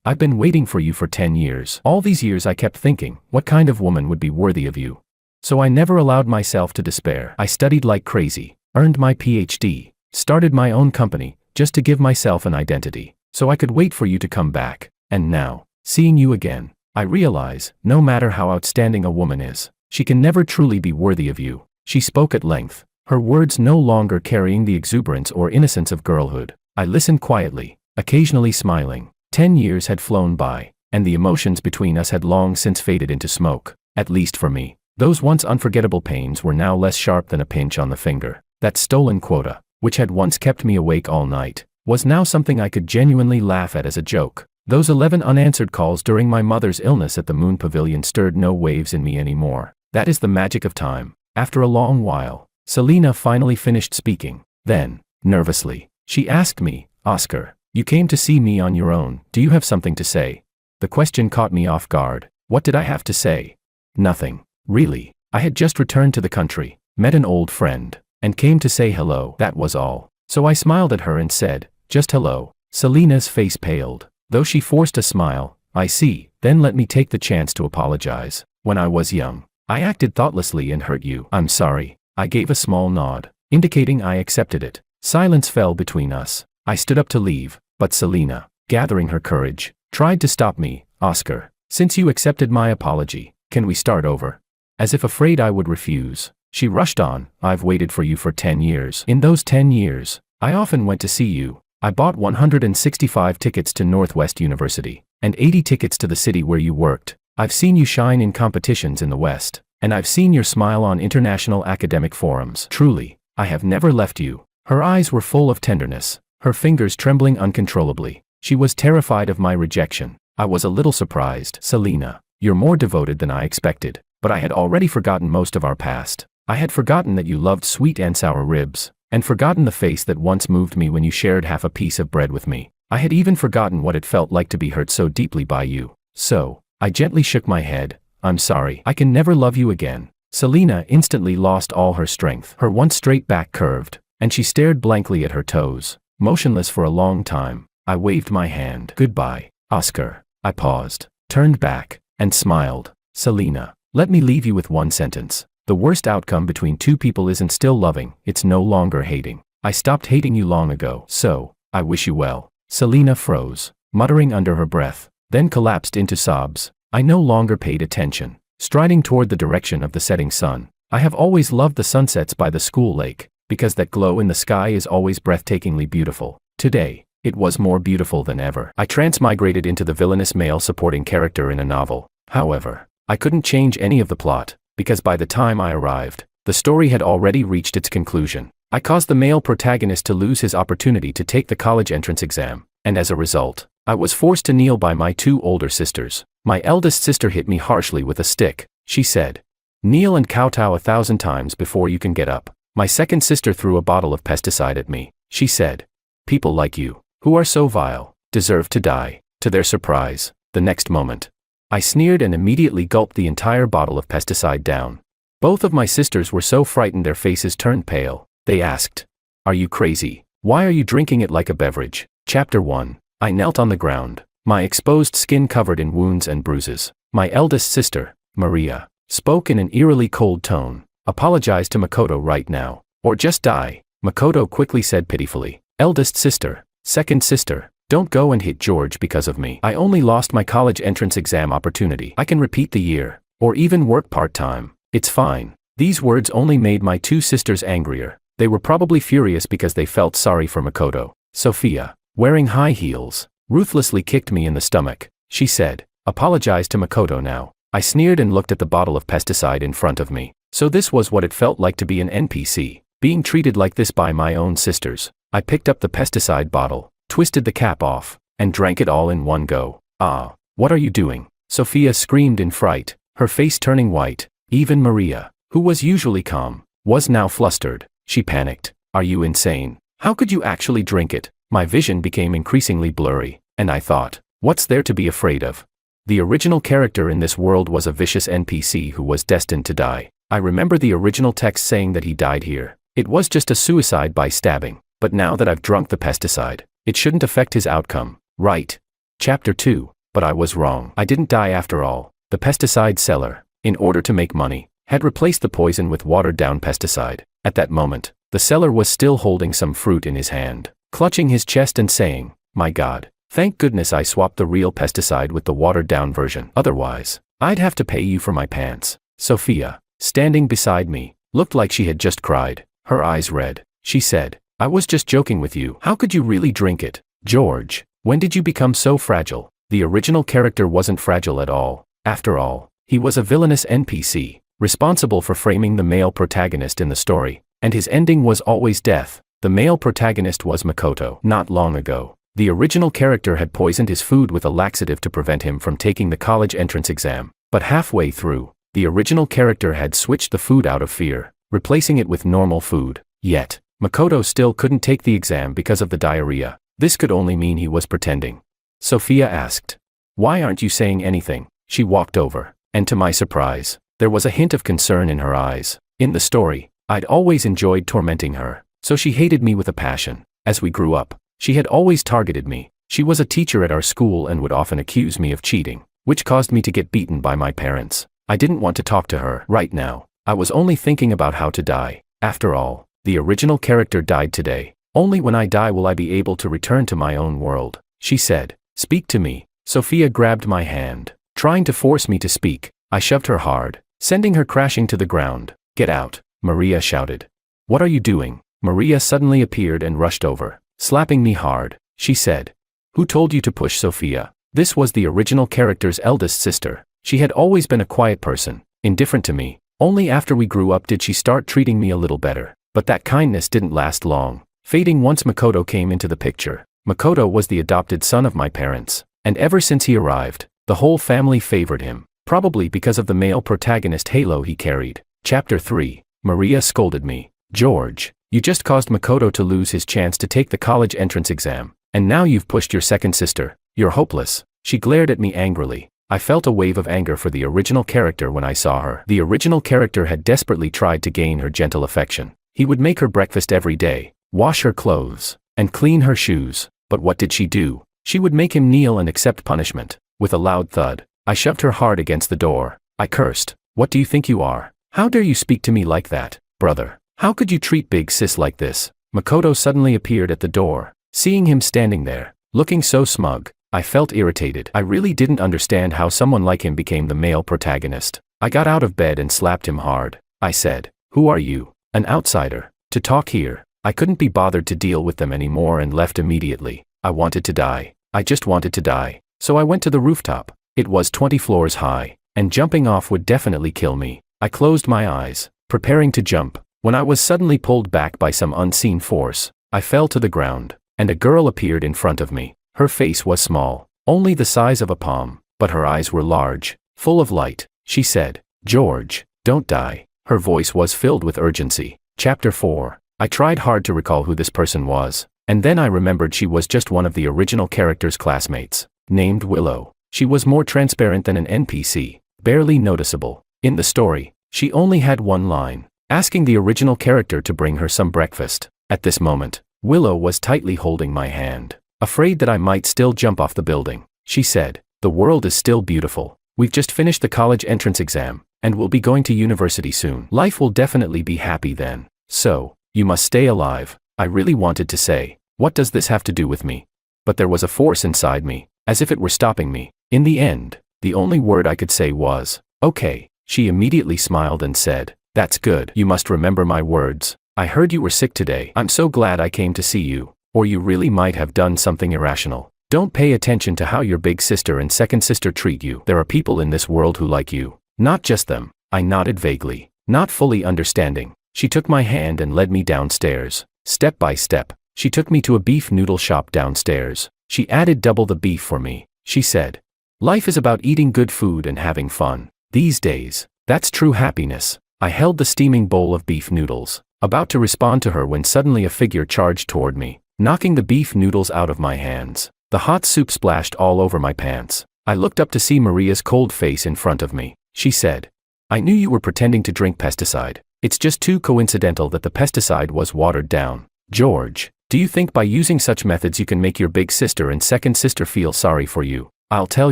I've been waiting for you for 10 years. All these years I kept thinking, what kind of woman would be worthy of you? So I never allowed myself to despair. I studied like crazy, earned my PhD, started my own company, just to give myself an identity, so I could wait for you to come back. And now, seeing you again, I realize, no matter how outstanding a woman is, she can never truly be worthy of you." She spoke at length, her words no longer carrying the exuberance or innocence of girlhood. I listened quietly, occasionally smiling. 10 years had flown by, and the emotions between us had long since faded into smoke, at least for me. Those once unforgettable pains were now less sharp than a pinch on the finger. That stolen quota, which had once kept me awake all night, was now something I could genuinely laugh at as a joke. Those 11 unanswered calls during my mother's illness at the Moon Pavilion stirred no waves in me anymore. That is the magic of time. After a long while, Selena finally finished speaking. Then, nervously, she asked me, "Oscar, you came to see me on your own. Do you have something to say?" The question caught me off guard. What did I have to say? Nothing. Really. I had just returned to the country, met an old friend, and came to say hello. That was all. So I smiled at her and said, "Just hello." Selena's face paled, though she forced a smile. "I see, then let me take the chance to apologize. When I was young, I acted thoughtlessly and hurt you. I'm sorry." I gave a small nod, indicating I accepted it. Silence fell between us. I stood up to leave, but Selena, gathering her courage, tried to stop me. "Oscar, since you accepted my apology, can we start over?" As if afraid I would refuse, she rushed on. "I've waited for you for 10 years. In those 10 years, I often went to see you. I bought 165 tickets to Northwest University, and 80 tickets to the city where you worked. I've seen you shine in competitions in the West, and I've seen your smile on international academic forums. Truly, I have never left you." Her eyes were full of tenderness, her fingers trembling uncontrollably. She was terrified of my rejection. I was a little surprised. "Selena, you're more devoted than I expected." But I had already forgotten most of our past. I had forgotten that you loved sweet and sour ribs, and forgotten the face that once moved me when you shared half a piece of bread with me. I had even forgotten what it felt like to be hurt so deeply by you. So, I gently shook my head. "I'm sorry. I can never love you again." Selena instantly lost all her strength. Her once straight back curved, and she stared blankly at her toes, motionless for a long time. I waved my hand. Goodbye, Oscar. I paused, turned back, and smiled. Selena, let me leave you with one sentence. The worst outcome between two people isn't still loving, it's no longer hating. I stopped hating you long ago, so I wish you well. Selena froze, muttering under her breath, then collapsed into sobs. I no longer paid attention, striding toward the direction of the setting sun. I have always loved the sunsets by the school lake, because that glow in the sky is always breathtakingly beautiful. Today, it was more beautiful than ever. I transmigrated into the villainous male supporting character in a novel. However, I couldn't change any of the plot, because by the time I arrived, the story had already reached its conclusion. I caused the male protagonist to lose his opportunity to take the college entrance exam, and as a result, I was forced to kneel by my two older sisters. My eldest sister hit me harshly with a stick. She said, "Kneel and kowtow 1,000 times before you can get up." My second sister threw a bottle of pesticide at me. She said, "People like you, who are so vile, deserve to die." To their surprise, the next moment, I sneered and immediately gulped the entire bottle of pesticide down. Both of my sisters were so frightened their faces turned pale. They asked, "Are you crazy? Why are you drinking it like a beverage?" Chapter 1. I knelt on the ground, my exposed skin covered in wounds and bruises. My eldest sister, Maria, spoke in an eerily cold tone. "Apologize to Makoto right now, or just die," Makoto quickly said pitifully. "Eldest sister, second sister, don't go and hit George because of me. I only lost my college entrance exam opportunity. I can repeat the year, or even work part-time. It's fine." These words only made my two sisters angrier. They were probably furious because they felt sorry for Makoto. Sophia, wearing high heels, ruthlessly kicked me in the stomach. She said, "Apologize to Makoto now." I sneered and looked at the bottle of pesticide in front of me. So this was what it felt like to be an NPC, being treated like this by my own sisters. I picked up the pesticide bottle, twisted the cap off, and drank it all in one go. "Ah, what are you doing?" Sophia screamed in fright, her face turning white. Even Maria, who was usually calm, was now flustered. She panicked. "Are you insane? How could you actually drink it?" My vision became increasingly blurry, and I thought, what's there to be afraid of? The original character in this world was a vicious NPC who was destined to die. I remember the original text saying that he died here. It was just a suicide by stabbing, but now that I've drunk the pesticide, it shouldn't affect his outcome, right? Chapter 2. But I was wrong. I didn't die after all. The pesticide seller, in order to make money, had replaced the poison with watered-down pesticide. At that moment, the seller was still holding some fruit in his hand, clutching his chest and saying, "My God, thank goodness I swapped the real pesticide with the watered-down version. Otherwise, I'd have to pay you for my pants." Sophia, standing beside me, looked like she had just cried, her eyes red. She said, "I was just joking with you. How could you really drink it?" George, when did you become so fragile? The original character wasn't fragile at all. After all, he was a villainous NPC, responsible for framing the male protagonist in the story, and his ending was always death. The male protagonist was Makoto. Not long ago, the original character had poisoned his food with a laxative to prevent him from taking the college entrance exam, but halfway through, the original character had switched the food out of fear, replacing it with normal food. Yet, Makoto still couldn't take the exam because of the diarrhea. This could only mean he was pretending. Sophia asked, "Why aren't you saying anything?" She walked over, and to my surprise, there was a hint of concern in her eyes. In the story, I'd always enjoyed tormenting her, so she hated me with a passion. As we grew up, she had always targeted me. She was a teacher at our school and would often accuse me of cheating, which caused me to get beaten by my parents. I didn't want to talk to her right now. I was only thinking about how to die. After all, the original character died today. Only when I die will I be able to return to my own world. She said, "Speak to me." Sophia grabbed my hand, trying to force me to speak. I shoved her hard, sending her crashing to the ground. "Get out," Maria shouted. "What are you doing?" Maria suddenly appeared and rushed over, slapping me hard. She said, "Who told you to push Sophia?" This was the original character's eldest sister. She had always been a quiet person, indifferent to me. Only after we grew up did she start treating me a little better. But that kindness didn't last long, fading once Makoto came into the picture. Makoto was the adopted son of my parents, and ever since he arrived, the whole family favored him, probably because of the male protagonist halo he carried. Chapter 3. Maria scolded me. "George, you just caused Makoto to lose his chance to take the college entrance exam, and now you've pushed your second sister. You're hopeless." She glared at me angrily. I felt a wave of anger for the original character when I saw her. The original character had desperately tried to gain her gentle affection. He would make her breakfast every day, wash her clothes, and clean her shoes. But what did she do? She would make him kneel and accept punishment. With a loud thud, I shoved her hard against the door. I cursed. What do you think you are? How dare you speak to me like that, brother? How could you treat big sis like this? Makoto suddenly appeared at the door. Seeing him standing there, looking so smug, I felt irritated. I really didn't understand how someone like him became the male protagonist. I got out of bed and slapped him hard. I said, "Who are you? An outsider, to talk here?" I couldn't be bothered to deal with them anymore and left immediately. I wanted to die. I just wanted to die. So I went to the rooftop. It was 20 floors high, and jumping off would definitely kill me. I closed my eyes, preparing to jump, when I was suddenly pulled back by some unseen force. I fell to the ground, and a girl appeared in front of me. Her face was small, only the size of a palm, but her eyes were large, full of light. She said, "George, don't die." Her voice was filled with urgency. Chapter 4. I tried hard to recall who this person was, and then I remembered she was just one of the original character's classmates, named Willow. She was more transparent than an NPC, barely noticeable. In the story, she only had one line, asking the original character to bring her some breakfast. At this moment, Willow was tightly holding my hand, afraid that I might still jump off the building. She said, "The world is still beautiful. We've just finished the college entrance exam, and we'll be going to university soon. Life will definitely be happy then. So, you must stay alive." I really wanted to say, "What does this have to do with me?" But there was a force inside me, as if it were stopping me. In the end, the only word I could say was, "Okay." She immediately smiled and said, "That's good. You must remember my words. I heard you were sick today. I'm so glad I came to see you, or you really might have done something irrational. Don't pay attention to how your big sister and second sister treat you. There are people in this world who like you. Not just them." I nodded vaguely, not fully understanding. She took my hand and led me downstairs. Step by step, she took me to a beef noodle shop downstairs. She added double the beef for me. She said, "Life is about eating good food and having fun. These days, that's true happiness." I held the steaming bowl of beef noodles, about to respond to her when suddenly a figure charged toward me, knocking the beef noodles out of my hands. The hot soup splashed all over my pants. I looked up to see Maria's cold face in front of me. She said, "I knew you were pretending to drink pesticide. It's just too coincidental that the pesticide was watered down. George, do you think by using such methods you can make your big sister and second sister feel sorry for you? I'll tell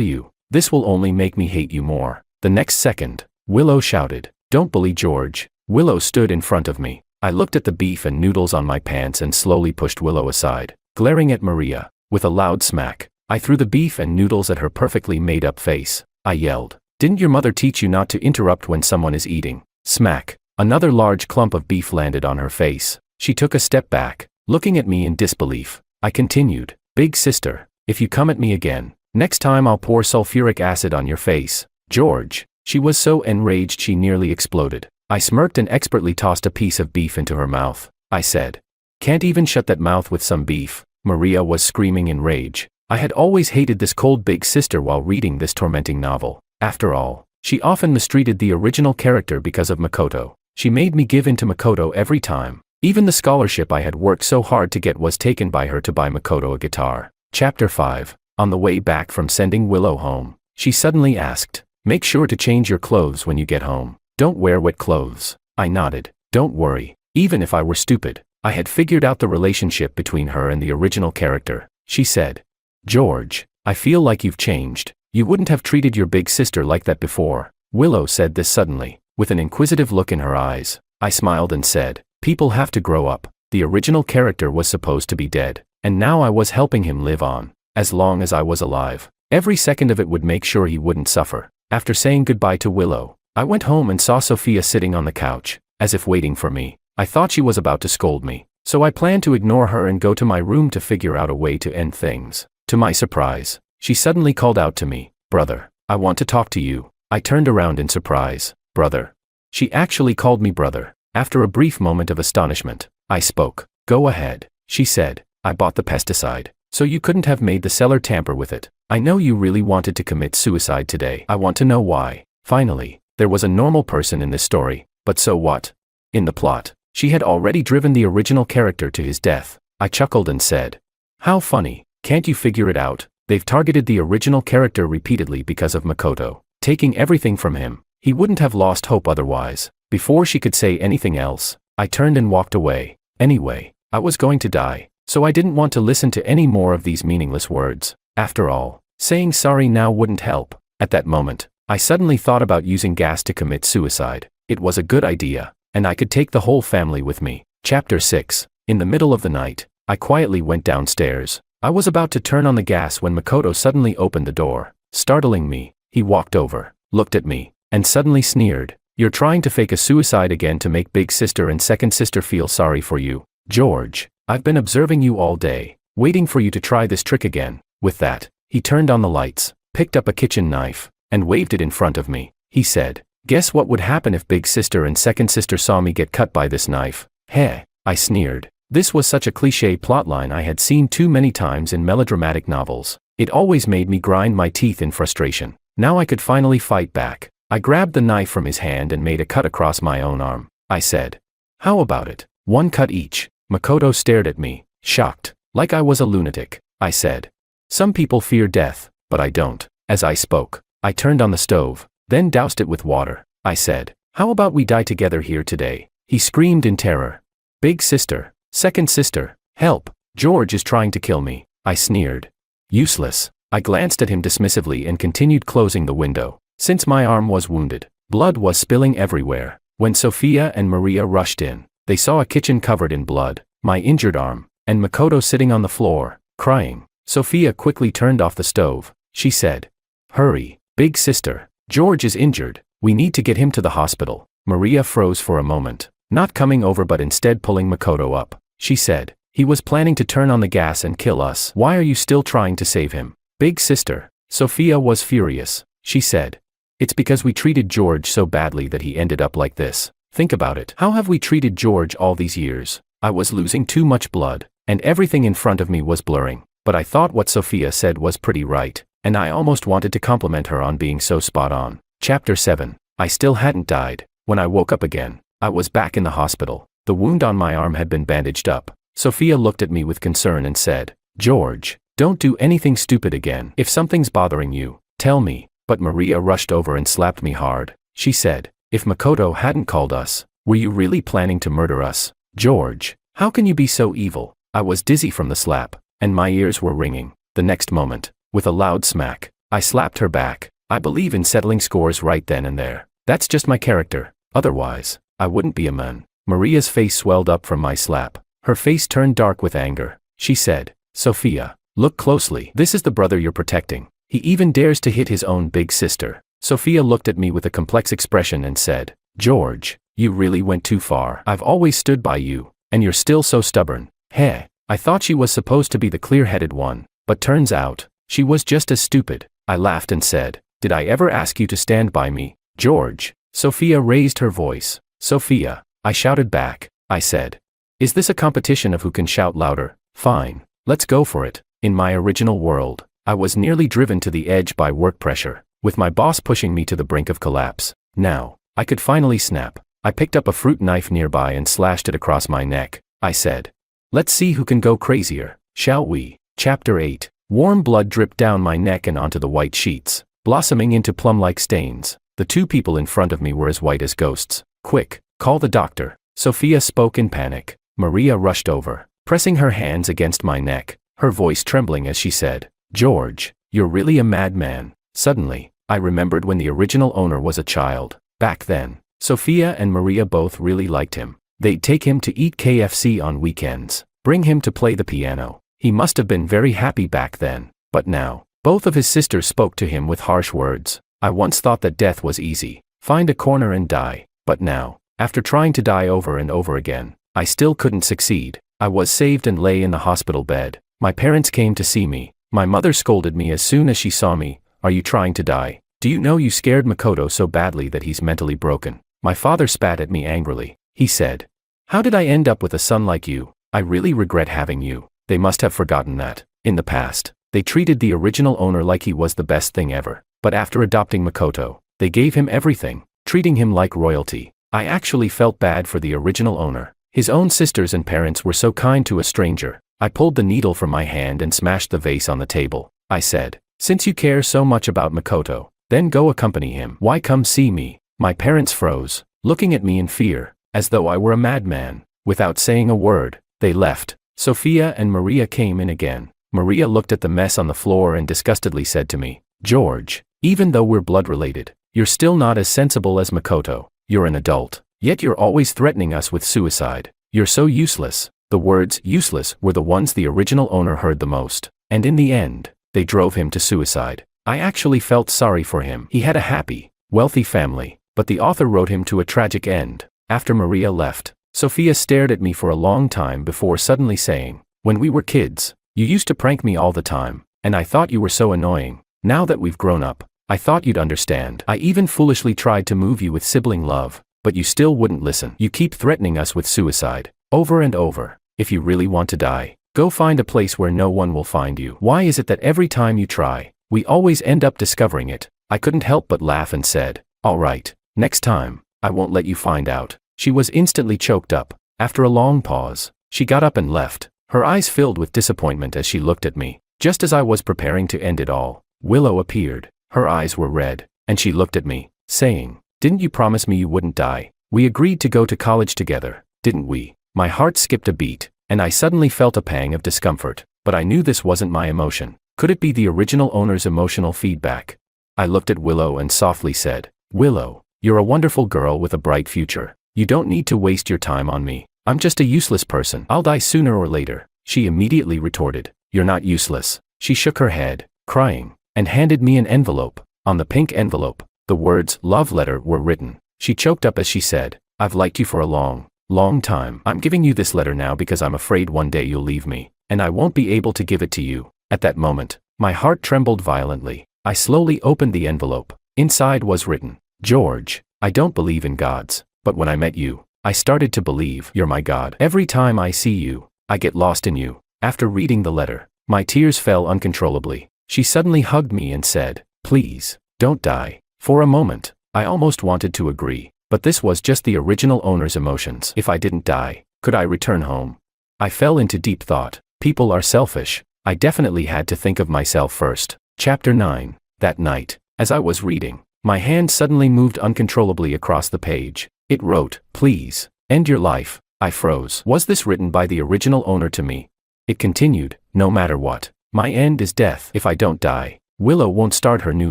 you, this will only make me hate you more." The next second, Willow shouted, "Don't bully George." Willow stood in front of me. I looked at the beef and noodles on my pants and slowly pushed Willow aside, glaring at Maria. With a loud smack, I threw the beef and noodles at her perfectly made-up face. I yelled, "Didn't your mother teach you not to interrupt when someone is eating?" Smack. Another large clump of beef landed on her face. She took a step back, looking at me in disbelief. I continued, "Big sister, if you come at me again, next time I'll pour sulfuric acid on your face." George. She was so enraged she nearly exploded. I smirked and expertly tossed a piece of beef into her mouth. I said, "Can't even shut that mouth with some beef." Maria was screaming in rage. I had always hated this cold big sister while reading this tormenting novel. After all, she often mistreated the original character because of Makoto. She made me give in to Makoto every time. Even the scholarship I had worked so hard to get was taken by her to buy Makoto a guitar. Chapter 5. On the way back from sending Willow home, she suddenly asked, "Make sure to change your clothes when you get home. Don't wear wet clothes." I nodded. Don't worry, even if I were stupid, I had figured out the relationship between her and the original character. She said, "George, I feel like you've changed. You wouldn't have treated your big sister like that before." Willow said this suddenly, with an inquisitive look in her eyes. I smiled and said, "People have to grow up." The original character was supposed to be dead, and now I was helping him live on. As long as I was alive, every second of it would make sure he wouldn't suffer. After saying goodbye to Willow, I went home and saw Sophia sitting on the couch, as if waiting for me. I thought she was about to scold me, so I planned to ignore her and go to my room to figure out a way to end things. To my surprise, she suddenly called out to me, "Brother, I want to talk to you." I turned around in surprise. "Brother?" She actually called me brother. After a brief moment of astonishment, I spoke. "Go ahead," she said. "I bought the pesticide, so you couldn't have made the seller tamper with it. I know you really wanted to commit suicide today. I want to know why." Finally, there was a normal person in this story, but so what? In the plot, she had already driven the original character to his death. I chuckled and said, "How funny, can't you figure it out?" They've targeted the original character repeatedly because of Makoto, taking everything from him. He wouldn't have lost hope otherwise. Before she could say anything else, I turned and walked away. Anyway, I was going to die, so I didn't want to listen to any more of these meaningless words. After all, saying sorry now wouldn't help. At that moment, I suddenly thought about using gas to commit suicide. It was a good idea, and I could take the whole family with me. Chapter 6. In the middle of the night, I quietly went downstairs. I was about to turn on the gas when Makoto suddenly opened the door. Startling me, he walked over, looked at me, and suddenly sneered. "You're trying to fake a suicide again to make big sister and second sister feel sorry for you, George. I've been observing you all day, waiting for you to try this trick again." With that, he turned on the lights, picked up a kitchen knife, and waved it in front of me. He said, "Guess what would happen if big sister and second sister saw me get cut by this knife?" Heh, I sneered. This was such a cliché plotline I had seen too many times in melodramatic novels. It always made me grind my teeth in frustration. Now I could finally fight back. I grabbed the knife from his hand and made a cut across my own arm. I said, "How about it? 1 cut each." Makoto stared at me, shocked, like I was a lunatic. I said, "Some people fear death, but I don't." As I spoke, I turned on the stove, then doused it with water. I said, "How about we die together here today?" He screamed in terror. "Big sister, second sister, help, George is trying to kill me." I sneered. Useless. I glanced at him dismissively and continued closing the window. Since my arm was wounded, blood was spilling everywhere. When Sophia and Maria rushed in, they saw a kitchen covered in blood, my injured arm, and Makoto sitting on the floor, crying. Sophia quickly turned off the stove. She said, "Hurry, big sister, George is injured. We need to get him to the hospital." Maria froze for a moment, not coming over but instead pulling Makoto up. She said, "He was planning to turn on the gas and kill us. Why are you still trying to save him?" "Big sister." Sophia was furious. She said, "It's because we treated George so badly that he ended up like this. Think about it. How have we treated George all these years?" I was losing too much blood, and everything in front of me was blurring. But I thought what Sophia said was pretty right, and I almost wanted to compliment her on being so spot on. Chapter 7. I still hadn't died. When I woke up again, I was back in the hospital. The wound on my arm had been bandaged up. Sophia looked at me with concern and said, "George, don't do anything stupid again. If something's bothering you, tell me." But Maria rushed over and slapped me hard. She said, "If Makoto hadn't called us, were you really planning to murder us? George, how can you be so evil?" I was dizzy from the slap, and my ears were ringing. The next moment, with a loud smack, I slapped her back. I believe in settling scores right then and there. That's just my character. Otherwise, I wouldn't be a man. Maria's face swelled up from my slap. Her face turned dark with anger. She said, "Sophia, look closely. This is the brother you're protecting. He even dares to hit his own big sister." Sophia looked at me with a complex expression and said, "George, you really went too far. I've always stood by you, and you're still so stubborn." Heh, I thought she was supposed to be the clear-headed one, but turns out, she was just as stupid. I laughed and said, "Did I ever ask you to stand by me, George?" Sophia raised her voice. "Sophia," I shouted back. I said, "Is this a competition of who can shout louder? Fine, let's go for it." In my original world, I was nearly driven to the edge by work pressure, with my boss pushing me to the brink of collapse. Now, I could finally snap. I picked up a fruit knife nearby and slashed it across my neck. I said, "Let's see who can go crazier, shall we?" Chapter 8. Warm blood dripped down my neck and onto the white sheets, blossoming into plum-like stains. The two people in front of me were as white as ghosts. "Quick, call the doctor." Sophia spoke in panic. Maria rushed over, pressing her hands against my neck, her voice trembling as she said, "George, you're really a madman." Suddenly, I remembered when the original owner was a child. Back then, Sophia and Maria both really liked him. They'd take him to eat KFC on weekends, bring him to play the piano. He must have been very happy back then. But now, both of his sisters spoke to him with harsh words. I once thought that death was easy. Find a corner and die. But now, after trying to die over and over again, I still couldn't succeed. I was saved and lay in the hospital bed. My parents came to see me. My mother scolded me as soon as she saw me. "Are you trying to die? Do you know you scared Makoto so badly that he's mentally broken?" My father spat at me angrily. He said, "How did I end up with a son like you? I really regret having you." They must have forgotten that, in the past, they treated the original owner like he was the best thing ever. But after adopting Makoto, they gave him everything, treating him like royalty. I actually felt bad for the original owner. His own sisters and parents were so kind to a stranger. I pulled the needle from my hand and smashed the vase on the table. I said. Since you care so much about Makoto, then go accompany him. Why come see me? My parents froze, looking at me in fear, as though I were a madman. Without saying a word, they left. Sophia and Maria came in again. Maria looked at the mess on the floor and disgustedly said to me, George, even though we're blood related, you're still not as sensible as Makoto. You're an adult, yet you're always threatening us with suicide. You're so useless. The words useless were the ones the original owner heard the most, and in the end, they drove him to suicide. I actually felt sorry for him. He had a happy, wealthy family, but the author wrote him to a tragic end. After Maria left, Sophia stared at me for a long time before suddenly saying, when we were kids, you used to prank me all the time, and I thought you were so annoying. Now that we've grown up, I thought you'd understand. I even foolishly tried to move you with sibling love, but you still wouldn't listen. You keep threatening us with suicide, over and over. If you really want to die, go find a place where no one will find you. Why is it that every time you try, we always end up discovering it? I couldn't help but laugh and said, all right, next time, I won't let you find out. She was instantly choked up. After a long pause, she got up and left, her eyes filled with disappointment as she looked at me. Just as I was preparing to end it all, Willow appeared. Her eyes were red, and she looked at me, saying, didn't you promise me you wouldn't die? We agreed to go to college together, didn't we? My heart skipped a beat, and I suddenly felt a pang of discomfort, but I knew this wasn't my emotion. Could it be the original owner's emotional feedback? I looked at Willow and softly said, Willow, you're a wonderful girl with a bright future. You don't need to waste your time on me. I'm just a useless person. I'll die sooner or later. She immediately retorted, you're not useless. She shook her head, crying, and handed me an envelope. On the pink envelope, the words love letter were written. She choked up as she said, I've liked you for a long time. I'm giving you this letter now because I'm afraid one day you'll leave me, and I won't be able to give it to you. At that moment, my heart trembled violently. I slowly opened the envelope. Inside was written, George, I don't believe in gods, but when I met you, I started to believe. You're my God. Every time I see you, I get lost in you. After reading the letter, my tears fell uncontrollably. She suddenly hugged me and said, please, don't die. For a moment, I almost wanted to agree, but this was just the original owner's emotions. If I didn't die, could I return home? I fell into deep thought. People are selfish. I definitely had to think of myself first. Chapter 9. That night, as I was reading, my hand suddenly moved uncontrollably across the page. It wrote, please, end your life. I froze. Was this written by the original owner to me? It continued, no matter what, my end is death. If I don't die, Willow won't start her new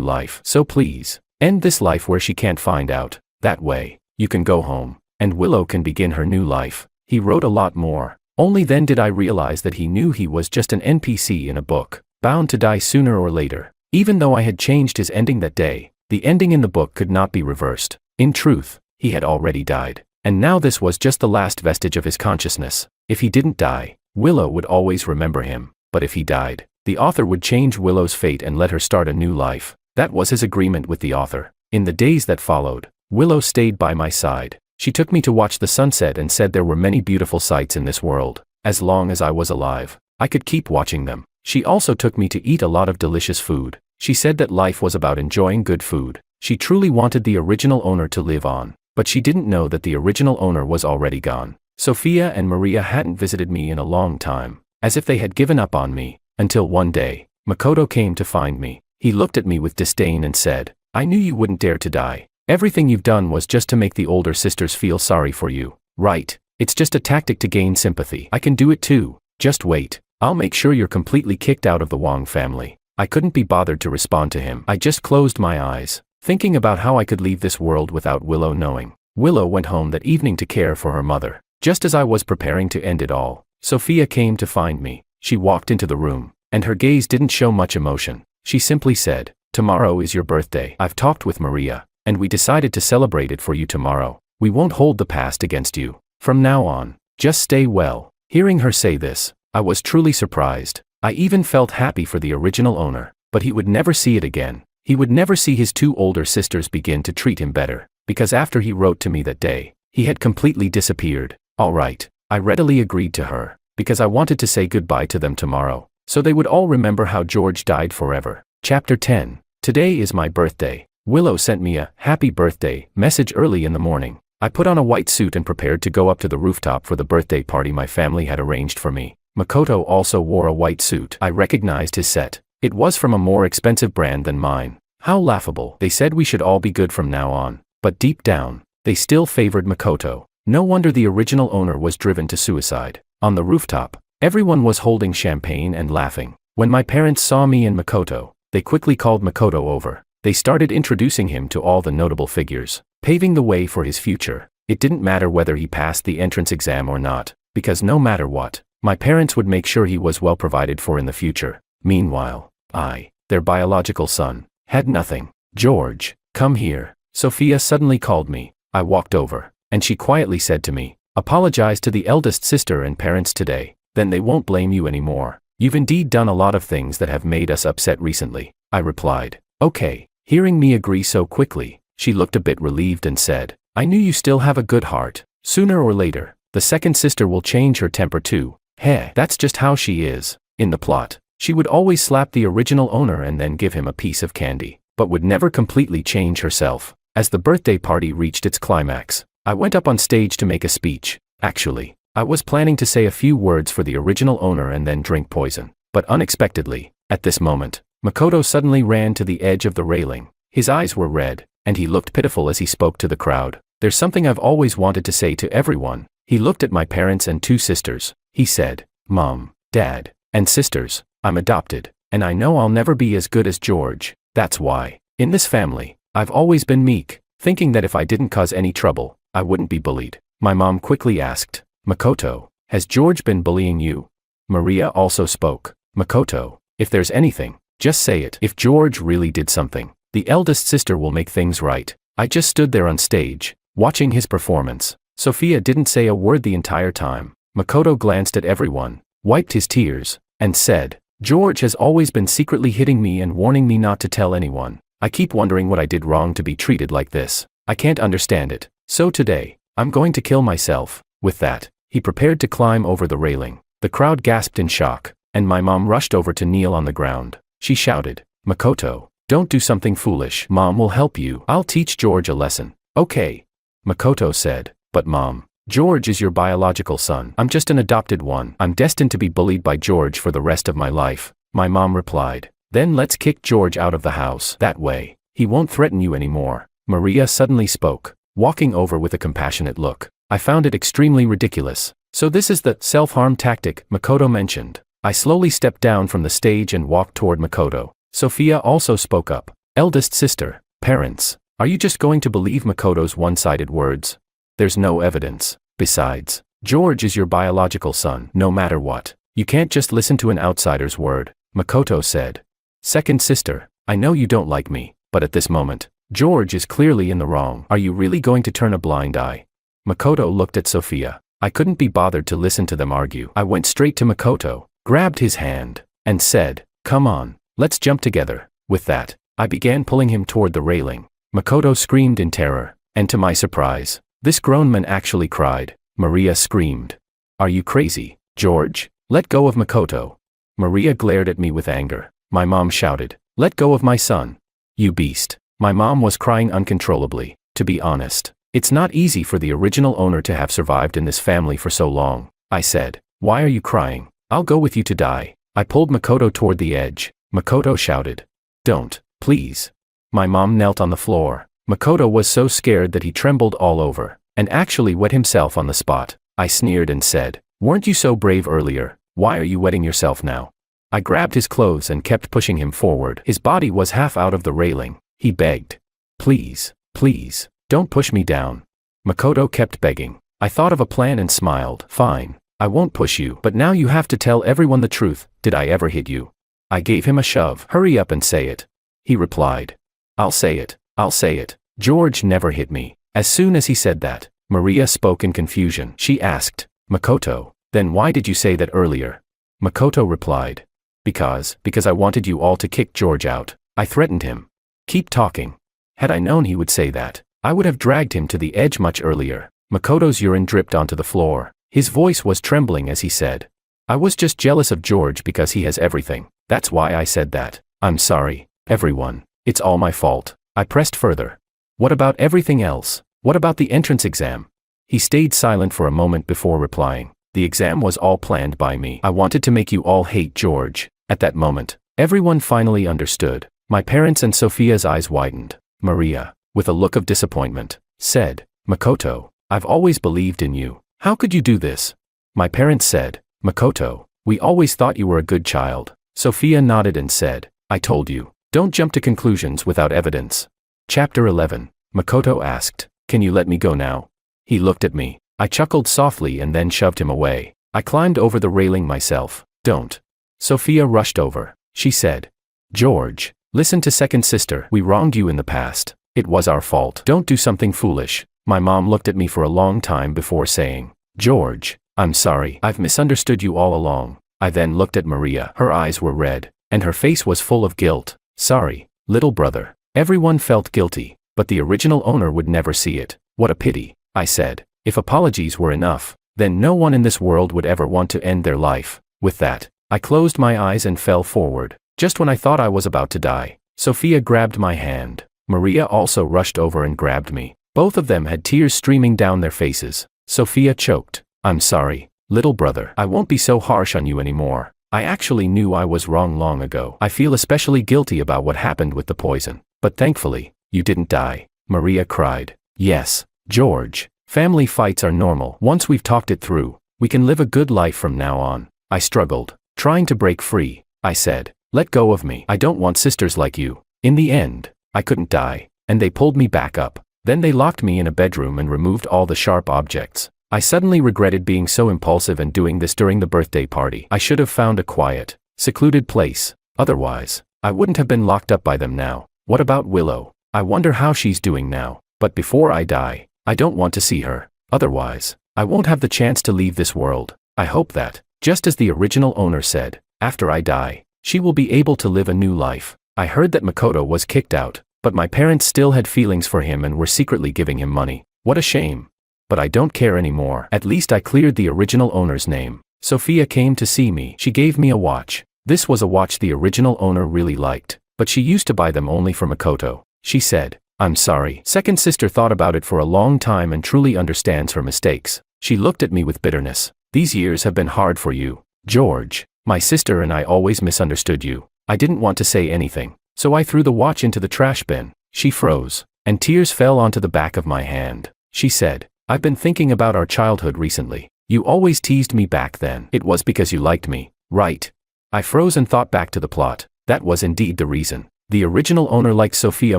life. So please, end this life where she can't find out. That way, you can go home, and Willow can begin her new life. He wrote a lot more. Only then did I realize that he knew he was just an NPC in a book, bound to die sooner or later. Even though I had changed his ending that day, the ending in the book could not be reversed. In truth, he had already died, and now this was just the last vestige of his consciousness. If he didn't die, Willow would always remember him, but if he died, the author would change Willow's fate and let her start a new life. That was his agreement with the author. In the days that followed, Willow stayed by my side. She took me to watch the sunset and said there were many beautiful sights in this world. As long as I was alive, I could keep watching them. She also took me to eat a lot of delicious food. She said that life was about enjoying good food. She truly wanted the original owner to live on, but she didn't know that the original owner was already gone. Sophia and Maria hadn't visited me in a long time, as if they had given up on me, until one day, Makoto came to find me. He looked at me with disdain and said, I knew you wouldn't dare to die. Everything you've done was just to make the older sisters feel sorry for you. Right, it's just a tactic to gain sympathy. I can do it too. Just wait. I'll make sure you're completely kicked out of the Wong family. I couldn't be bothered to respond to him. I just closed my eyes, thinking about how I could leave this world without Willow knowing. Willow went home that evening to care for her mother. Just as I was preparing to end it all, Sophia came to find me. She walked into the room, and her gaze didn't show much emotion. She simply said, tomorrow is your birthday. I've talked with Maria, and we decided to celebrate it for you tomorrow. We won't hold the past against you. From now on, just stay well. Hearing her say this, I was truly surprised. I even felt happy for the original owner, but he would never see it again. He would never see his two older sisters begin to treat him better, because after he wrote to me that day, he had completely disappeared. All right, I readily agreed to her, because I wanted to say goodbye to them tomorrow, so they would all remember how George died forever. Chapter 10. Today is my birthday. Willow sent me a happy birthday message early in the morning. I put on a white suit and prepared to go up to the rooftop for the birthday party my family had arranged for me. Makoto also wore a white suit. I recognized his set. It was from a more expensive brand than mine. How laughable. They said we should all be good from now on. But deep down, they still favored Makoto. No wonder the original owner was driven to suicide. On the rooftop, everyone was holding champagne and laughing. When my parents saw me and Makoto, they quickly called Makoto over. They started introducing him to all the notable figures, paving the way for his future. It didn't matter whether he passed the entrance exam or not, because no matter what, my parents would make sure he was well provided for in the future. Meanwhile, I, their biological son, had nothing. George, come here. Sophia suddenly called me. I walked over, and she quietly said to me, apologize to the eldest sister and parents today, then they won't blame you anymore. You've indeed done a lot of things that have made us upset recently. I replied, okay. Hearing me agree so quickly, she looked a bit relieved and said, I knew you still have a good heart. Sooner or later, the second sister will change her temper too. Heh, that's just how she is. In the plot, she would always slap the original owner and then give him a piece of candy, but would never completely change herself. As the birthday party reached its climax, I went up on stage to make a speech. Actually, I was planning to say a few words for the original owner and then drink poison. But unexpectedly, at this moment, Makoto suddenly ran to the edge of the railing. His eyes were red, and he looked pitiful as he spoke to the crowd. There's something I've always wanted to say to everyone. He looked at my parents and two sisters. He said, Mom, Dad, and sisters, I'm adopted, and I know I'll never be as good as George. That's why, in this family, I've always been meek, thinking that if I didn't cause any trouble, I wouldn't be bullied. My mom quickly asked, Makoto, has George been bullying you? Maria also spoke. Makoto, if there's anything, just say it. If George really did something, the eldest sister will make things right. I just stood there on stage, watching his performance. Sophia didn't say a word the entire time. Makoto glanced at everyone, wiped his tears, and said, George has always been secretly hitting me and warning me not to tell anyone. I keep wondering what I did wrong to be treated like this. I can't understand it. So today, I'm going to kill myself. With that, he prepared to climb over the railing. The crowd gasped in shock, and my mom rushed over to kneel on the ground. She shouted, Makoto, don't do something foolish. Mom will help you. I'll teach George a lesson. Okay. Makoto said, but Mom, George is your biological son. I'm just an adopted one. I'm destined to be bullied by George for the rest of my life. My mom replied, then let's kick George out of the house. That way, he won't threaten you anymore. Maria suddenly spoke, walking over with a compassionate look. I found it extremely ridiculous. So this is the self-harm tactic Makoto mentioned. I slowly stepped down from the stage and walked toward Makoto. Sophia also spoke up. Eldest sister, parents, are you just going to believe Makoto's one-sided words? There's no evidence. Besides, George is your biological son, no matter what. You can't just listen to an outsider's word, Makoto said. Second sister, I know you don't like me, but at this moment, George is clearly in the wrong. Are you really going to turn a blind eye? Makoto looked at Sophia. I couldn't be bothered to listen to them argue. I went straight to Makoto, grabbed his hand, and said, come on, let's jump together. With that, I began pulling him toward the railing. Makoto screamed in terror, and to my surprise, this grown man actually cried. Maria screamed. Are you crazy, George? Let go of Makoto. Maria glared at me with anger. My mom shouted, let go of my son. You beast. My mom was crying uncontrollably. To be honest, it's not easy for the original owner to have survived in this family for so long. I said, why are you crying? I'll go with you to die. I pulled Makoto toward the edge. Makoto shouted, don't, please. My mom knelt on the floor. Makoto was so scared that he trembled all over, and actually wet himself on the spot. I sneered and said, weren't you so brave earlier? Why are you wetting yourself now? I grabbed his clothes and kept pushing him forward. His body was half out of the railing. He begged, please, please, don't push me down. Makoto kept begging. I thought of a plan and smiled. Fine, I won't push you, but now you have to tell everyone the truth. Did I ever hit you? I gave him a shove. Hurry up and say it. He replied, I'll say it. I'll say it. George never hit me. As soon as he said that, Maria spoke in confusion. She asked, Makoto, then why did you say that earlier? Makoto replied, because I wanted you all to kick George out. I threatened him. Keep talking. Had I known he would say that, I would have dragged him to the edge much earlier. Makoto's urine dripped onto the floor. His voice was trembling as he said, I was just jealous of George because he has everything. That's why I said that. I'm sorry, everyone. It's all my fault. I pressed further. What about everything else? What about the entrance exam? He stayed silent for a moment before replying. The exam was all planned by me. I wanted to make you all hate George. At that moment, Everyone finally understood. My parents and Sophia's eyes widened. Maria, with a look of disappointment, said, Makoto, I've always believed in you. How could you do this? My parents said, Makoto, we always thought you were a good child. Sophia nodded and said, I told you. Don't jump to conclusions without evidence. Chapter 11. Makoto asked, can you let me go now? He looked at me. I chuckled softly and then shoved him away. I climbed over the railing myself. Don't. Sophia rushed over. She said, George, listen to second sister. We wronged you in the past. It was our fault. Don't do something foolish. My mom looked at me for a long time before saying, George, I'm sorry. I've misunderstood you all along. I then looked at Maria. Her eyes were red, and her face was full of guilt. Sorry, little brother. Everyone felt guilty, but the original owner would never see it. What a pity, I said. If apologies were enough, then no one in this world would ever want to end their life. With that, I closed my eyes and fell forward. Just when I thought I was about to die, Sophia grabbed my hand. Maria also rushed over and grabbed me. Both of them had tears streaming down their faces. Sophia choked. I'm sorry, little brother. I won't be so harsh on you anymore. I actually knew I was wrong long ago. I feel especially guilty about what happened with the poison. But thankfully, you didn't die. Maria cried. Yes, George. Family fights are normal. Once we've talked it through, we can live a good life from now on. I struggled, trying to break free. I said, let go of me. I don't want sisters like you. In the end, I couldn't die, and they pulled me back up. Then they locked me in a bedroom and removed all the sharp objects. I suddenly regretted being so impulsive and doing this during the birthday party. I should have found a quiet, secluded place. Otherwise, I wouldn't have been locked up by them now. What about Willow? I wonder how she's doing now. But before I die, I don't want to see her. Otherwise, I won't have the chance to leave this world. I hope that, just as the original owner said, after I die, she will be able to live a new life. I heard that Makoto was kicked out, but my parents still had feelings for him and were secretly giving him money. What a shame. But I don't care anymore. At least I cleared the original owner's name. Sophia came to see me. She gave me a watch. This was a watch the original owner really liked, but she used to buy them only for Makoto. She said, I'm sorry. Second sister thought about it for a long time and truly understands her mistakes. She looked at me with bitterness. These years have been hard for you, George. My sister and I always misunderstood you. I didn't want to say anything, so I threw the watch into the trash bin. She froze, and tears fell onto the back of my hand. She said, I've been thinking about our childhood recently. You always teased me back then. It was because you liked me, right? I froze and thought back to the plot. That was indeed the reason. The original owner liked Sophia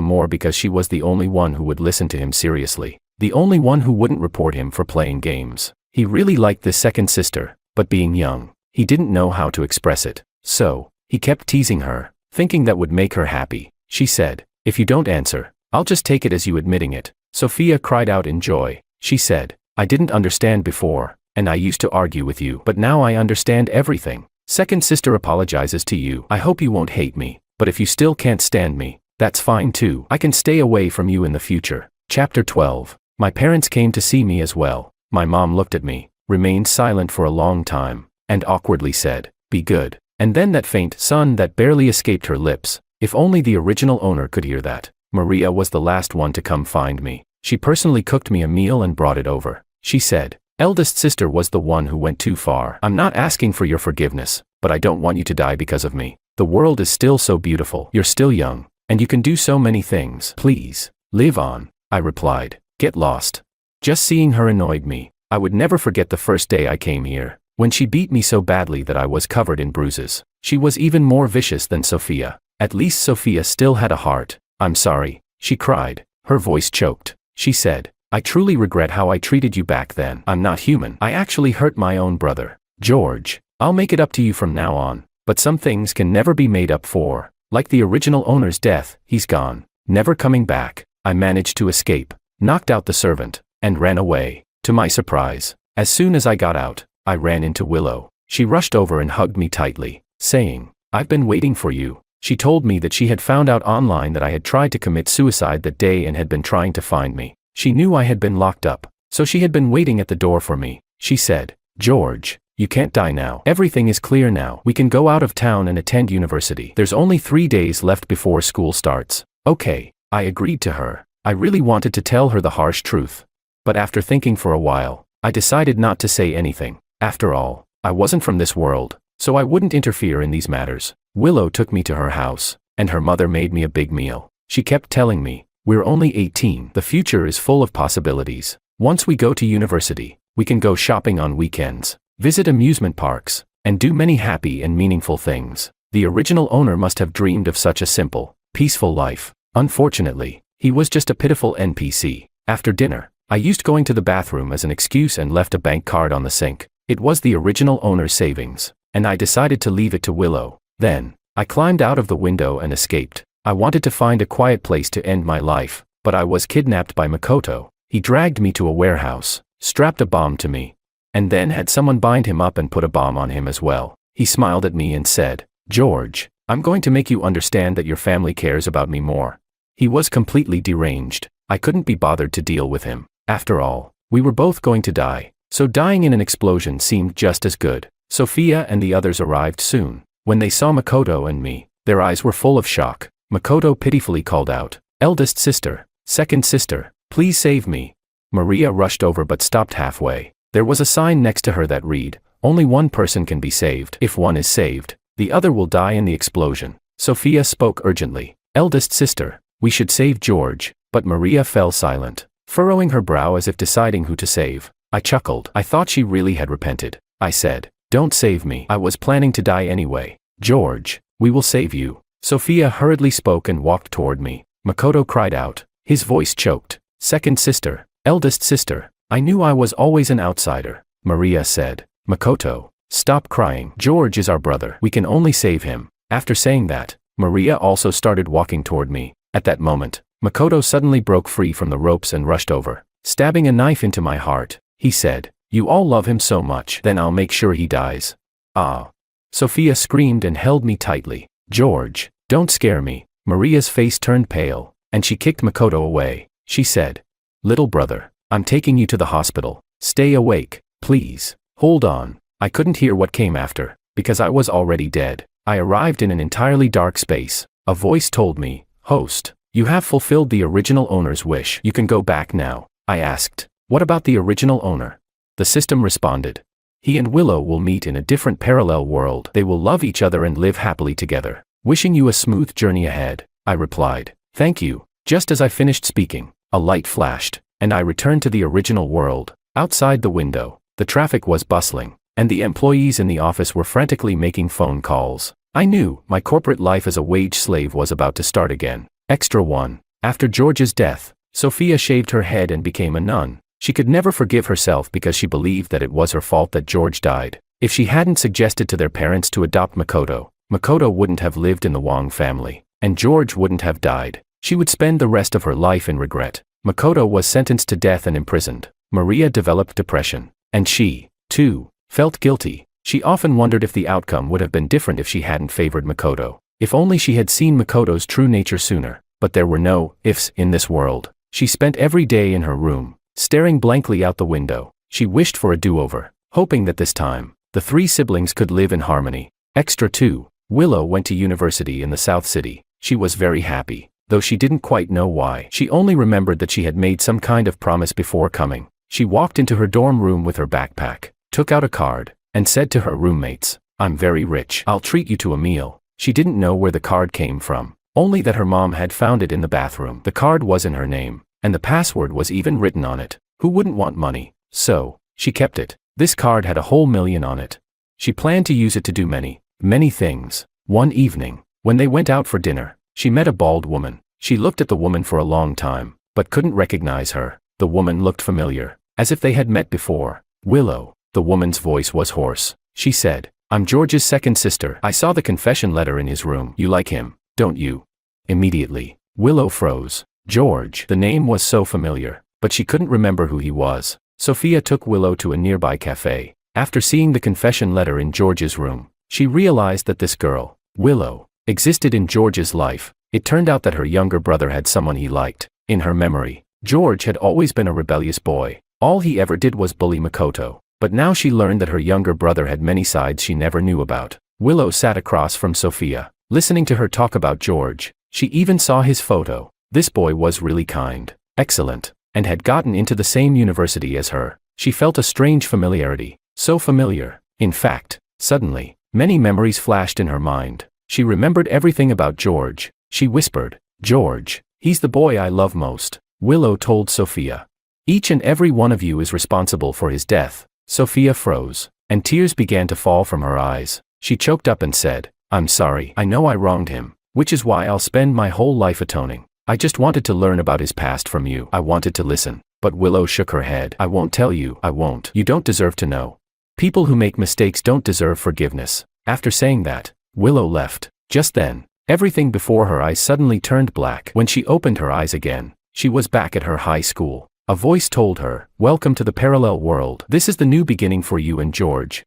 more because she was the only one who would listen to him seriously. The only one who wouldn't report him for playing games. He really liked this second sister, but being young, he didn't know how to express it. So, he kept teasing her, thinking that would make her happy. She said, if you don't answer, I'll just take it as you admitting it. Sophia cried out in joy. She said, I didn't understand before, and I used to argue with you, but now I understand everything. Second sister apologizes to you. I hope you won't hate me, but if you still can't stand me, that's fine too. I can stay away from you in the future. Chapter 12. My parents came to see me as well. My mom looked at me, remained silent for a long time, and awkwardly said, be good. And then that faint "son" that barely escaped her lips. If only the original owner could hear that. Maria was the last one to come find me. She personally cooked me a meal and brought it over. She said, eldest sister was the one who went too far. I'm not asking for your forgiveness, but I don't want you to die because of me. The world is still so beautiful. You're still young, and you can do so many things. Please, live on. I replied, get lost. Just seeing her annoyed me. I would never forget the first day I came here, when she beat me so badly that I was covered in bruises. She was even more vicious than Sophia. At least Sophia still had a heart. I'm sorry, she cried. Her voice choked. She said, I truly regret how I treated you back then. I'm not human. I actually hurt my own brother. George, I'll make it up to you from now on, but some things can never be made up for. Like the original owner's death, he's gone, never coming back. I managed to escape, knocked out the servant, and ran away. To my surprise, as soon as I got out, I ran into Willow. She rushed over and hugged me tightly, saying, I've been waiting for you. She told me that she had found out online that I had tried to commit suicide that day and had been trying to find me. She knew I had been locked up, so she had been waiting at the door for me. She said, George, you can't die now. Everything is clear now. We can go out of town and attend university. There's only 3 days left before school starts. Okay, I agreed to her. I really wanted to tell her the harsh truth. But after thinking for a while, I decided not to say anything. After all, I wasn't from this world, so I wouldn't interfere in these matters. Willow took me to her house, and her mother made me a big meal. She kept telling me, "We're only 18. The future is full of possibilities. Once we go to university, we can go shopping on weekends, visit amusement parks, and do many happy and meaningful things." The original owner must have dreamed of such a simple, peaceful life. Unfortunately, he was just a pitiful NPC. After dinner, I used going to the bathroom as an excuse and left a bank card on the sink. It was the original owner's savings, and I decided to leave it to Willow. Then, I climbed out of the window and escaped. I wanted to find a quiet place to end my life, but I was kidnapped by Makoto. He dragged me to a warehouse, strapped a bomb to me, and then had someone bind him up and put a bomb on him as well. He smiled at me and said, "George, I'm going to make you understand that your family cares about me more." He was completely deranged. I couldn't be bothered to deal with him. After all, we were both going to die, so dying in an explosion seemed just as good. Sophia and the others arrived soon. When they saw Makoto and me, their eyes were full of shock. Makoto pitifully called out, "Eldest sister, second sister, please save me." Maria rushed over but stopped halfway. There was a sign next to her that read, "Only one person can be saved. If one is saved, the other will die in the explosion." Sophia spoke urgently, "Eldest sister, we should save George," but Maria fell silent, furrowing her brow as if deciding who to save. I chuckled. I thought she really had repented. I said, "Don't save me. I was planning to die anyway." "George, we will save you." Sophia hurriedly spoke and walked toward me. Makoto cried out, his voice choked, "Second sister, eldest sister, I knew I was always an outsider." Maria said, "Makoto, stop crying. George is our brother. We can only save him." After saying that, Maria also started walking toward me. At that moment, Makoto suddenly broke free from the ropes and rushed over, stabbing a knife into my heart. He said, "You all love him so much, then I'll make sure he dies." "Ah!" Sophia screamed and held me tightly. "George, don't scare me." Maria's face turned pale, and she kicked Makoto away. She said, "Little brother, I'm taking you to the hospital. Stay awake, please. Hold on." I couldn't hear what came after, because I was already dead. I arrived in an entirely dark space. A voice told me, "Host, you have fulfilled the original owner's wish. You can go back now." I asked, "What about the original owner?" The system responded, "He and Willow will meet in a different parallel world. They will love each other and live happily together. Wishing you a smooth journey ahead." I replied, "Thank you." Just as I finished speaking, a light flashed, and I returned to the original world. Outside the window, the traffic was bustling, and the employees in the office were frantically making phone calls. I knew my corporate life as a wage slave was about to start again. Extra 1. After George's death, Sophia shaved her head and became a nun. She could never forgive herself because she believed that it was her fault that George died. If she hadn't suggested to their parents to adopt Makoto, Makoto wouldn't have lived in the Wong family, and George wouldn't have died. She would spend the rest of her life in regret. Makoto was sentenced to death and imprisoned. Maria developed depression, and she, too, felt guilty. She often wondered if the outcome would have been different if she hadn't favored Makoto. If only she had seen Makoto's true nature sooner. But there were no ifs in this world. She spent every day in her room, staring blankly out the window. She wished for a do-over, hoping that this time, the 3 siblings could live in harmony. Extra 2. Willow went to university in the South City. She was very happy, though she didn't quite know why. She only remembered that she had made some kind of promise before coming. She walked into her dorm room with her backpack, took out a card, and said to her roommates, "I'm very rich. I'll treat you to a meal." She didn't know where the card came from, only that her mom had found it in the bathroom. The card was in her name, and the password was even written on it. Who wouldn't want money? So, she kept it. This card had a whole million on it. She planned to use it to do many, many things. One evening, when they went out for dinner, she met a bald woman. She looked at the woman for a long time, but couldn't recognize her. The woman looked familiar, as if they had met before. "Willow." The woman's voice was hoarse. She said, "I'm George's second sister. I saw the confession letter in his room. You like him, don't you?" Immediately, Willow froze. George. The name was so familiar, but she couldn't remember who he was. Sophia took Willow to a nearby cafe. After seeing the confession letter in George's room, she realized that this girl, Willow, existed in George's life. It turned out that her younger brother had someone he liked. In her memory, George had always been a rebellious boy. All he ever did was bully Makoto. But now she learned that her younger brother had many sides she never knew about. Willow sat across from Sophia, listening to her talk about George. She even saw his photo. This boy was really kind, excellent, and had gotten into the same university as her. She felt a strange familiarity, so familiar. In fact, suddenly, many memories flashed in her mind. She remembered everything about George. She whispered, "George, he's the boy I love most," Willow told Sophia. "Each and every one of you is responsible for his death." Sophia froze, and tears began to fall from her eyes. She choked up and said, "I'm sorry. I know I wronged him, which is why I'll spend my whole life atoning. I just wanted to learn about his past from you. I wanted to listen." But Willow shook her head. "I won't tell you. I won't. You don't deserve to know. People who make mistakes don't deserve forgiveness." After saying that, Willow left. Just then, everything before her eyes suddenly turned black. When she opened her eyes again, she was back at her high school. A voice told her, "Welcome to the parallel world. This is the new beginning for you and George."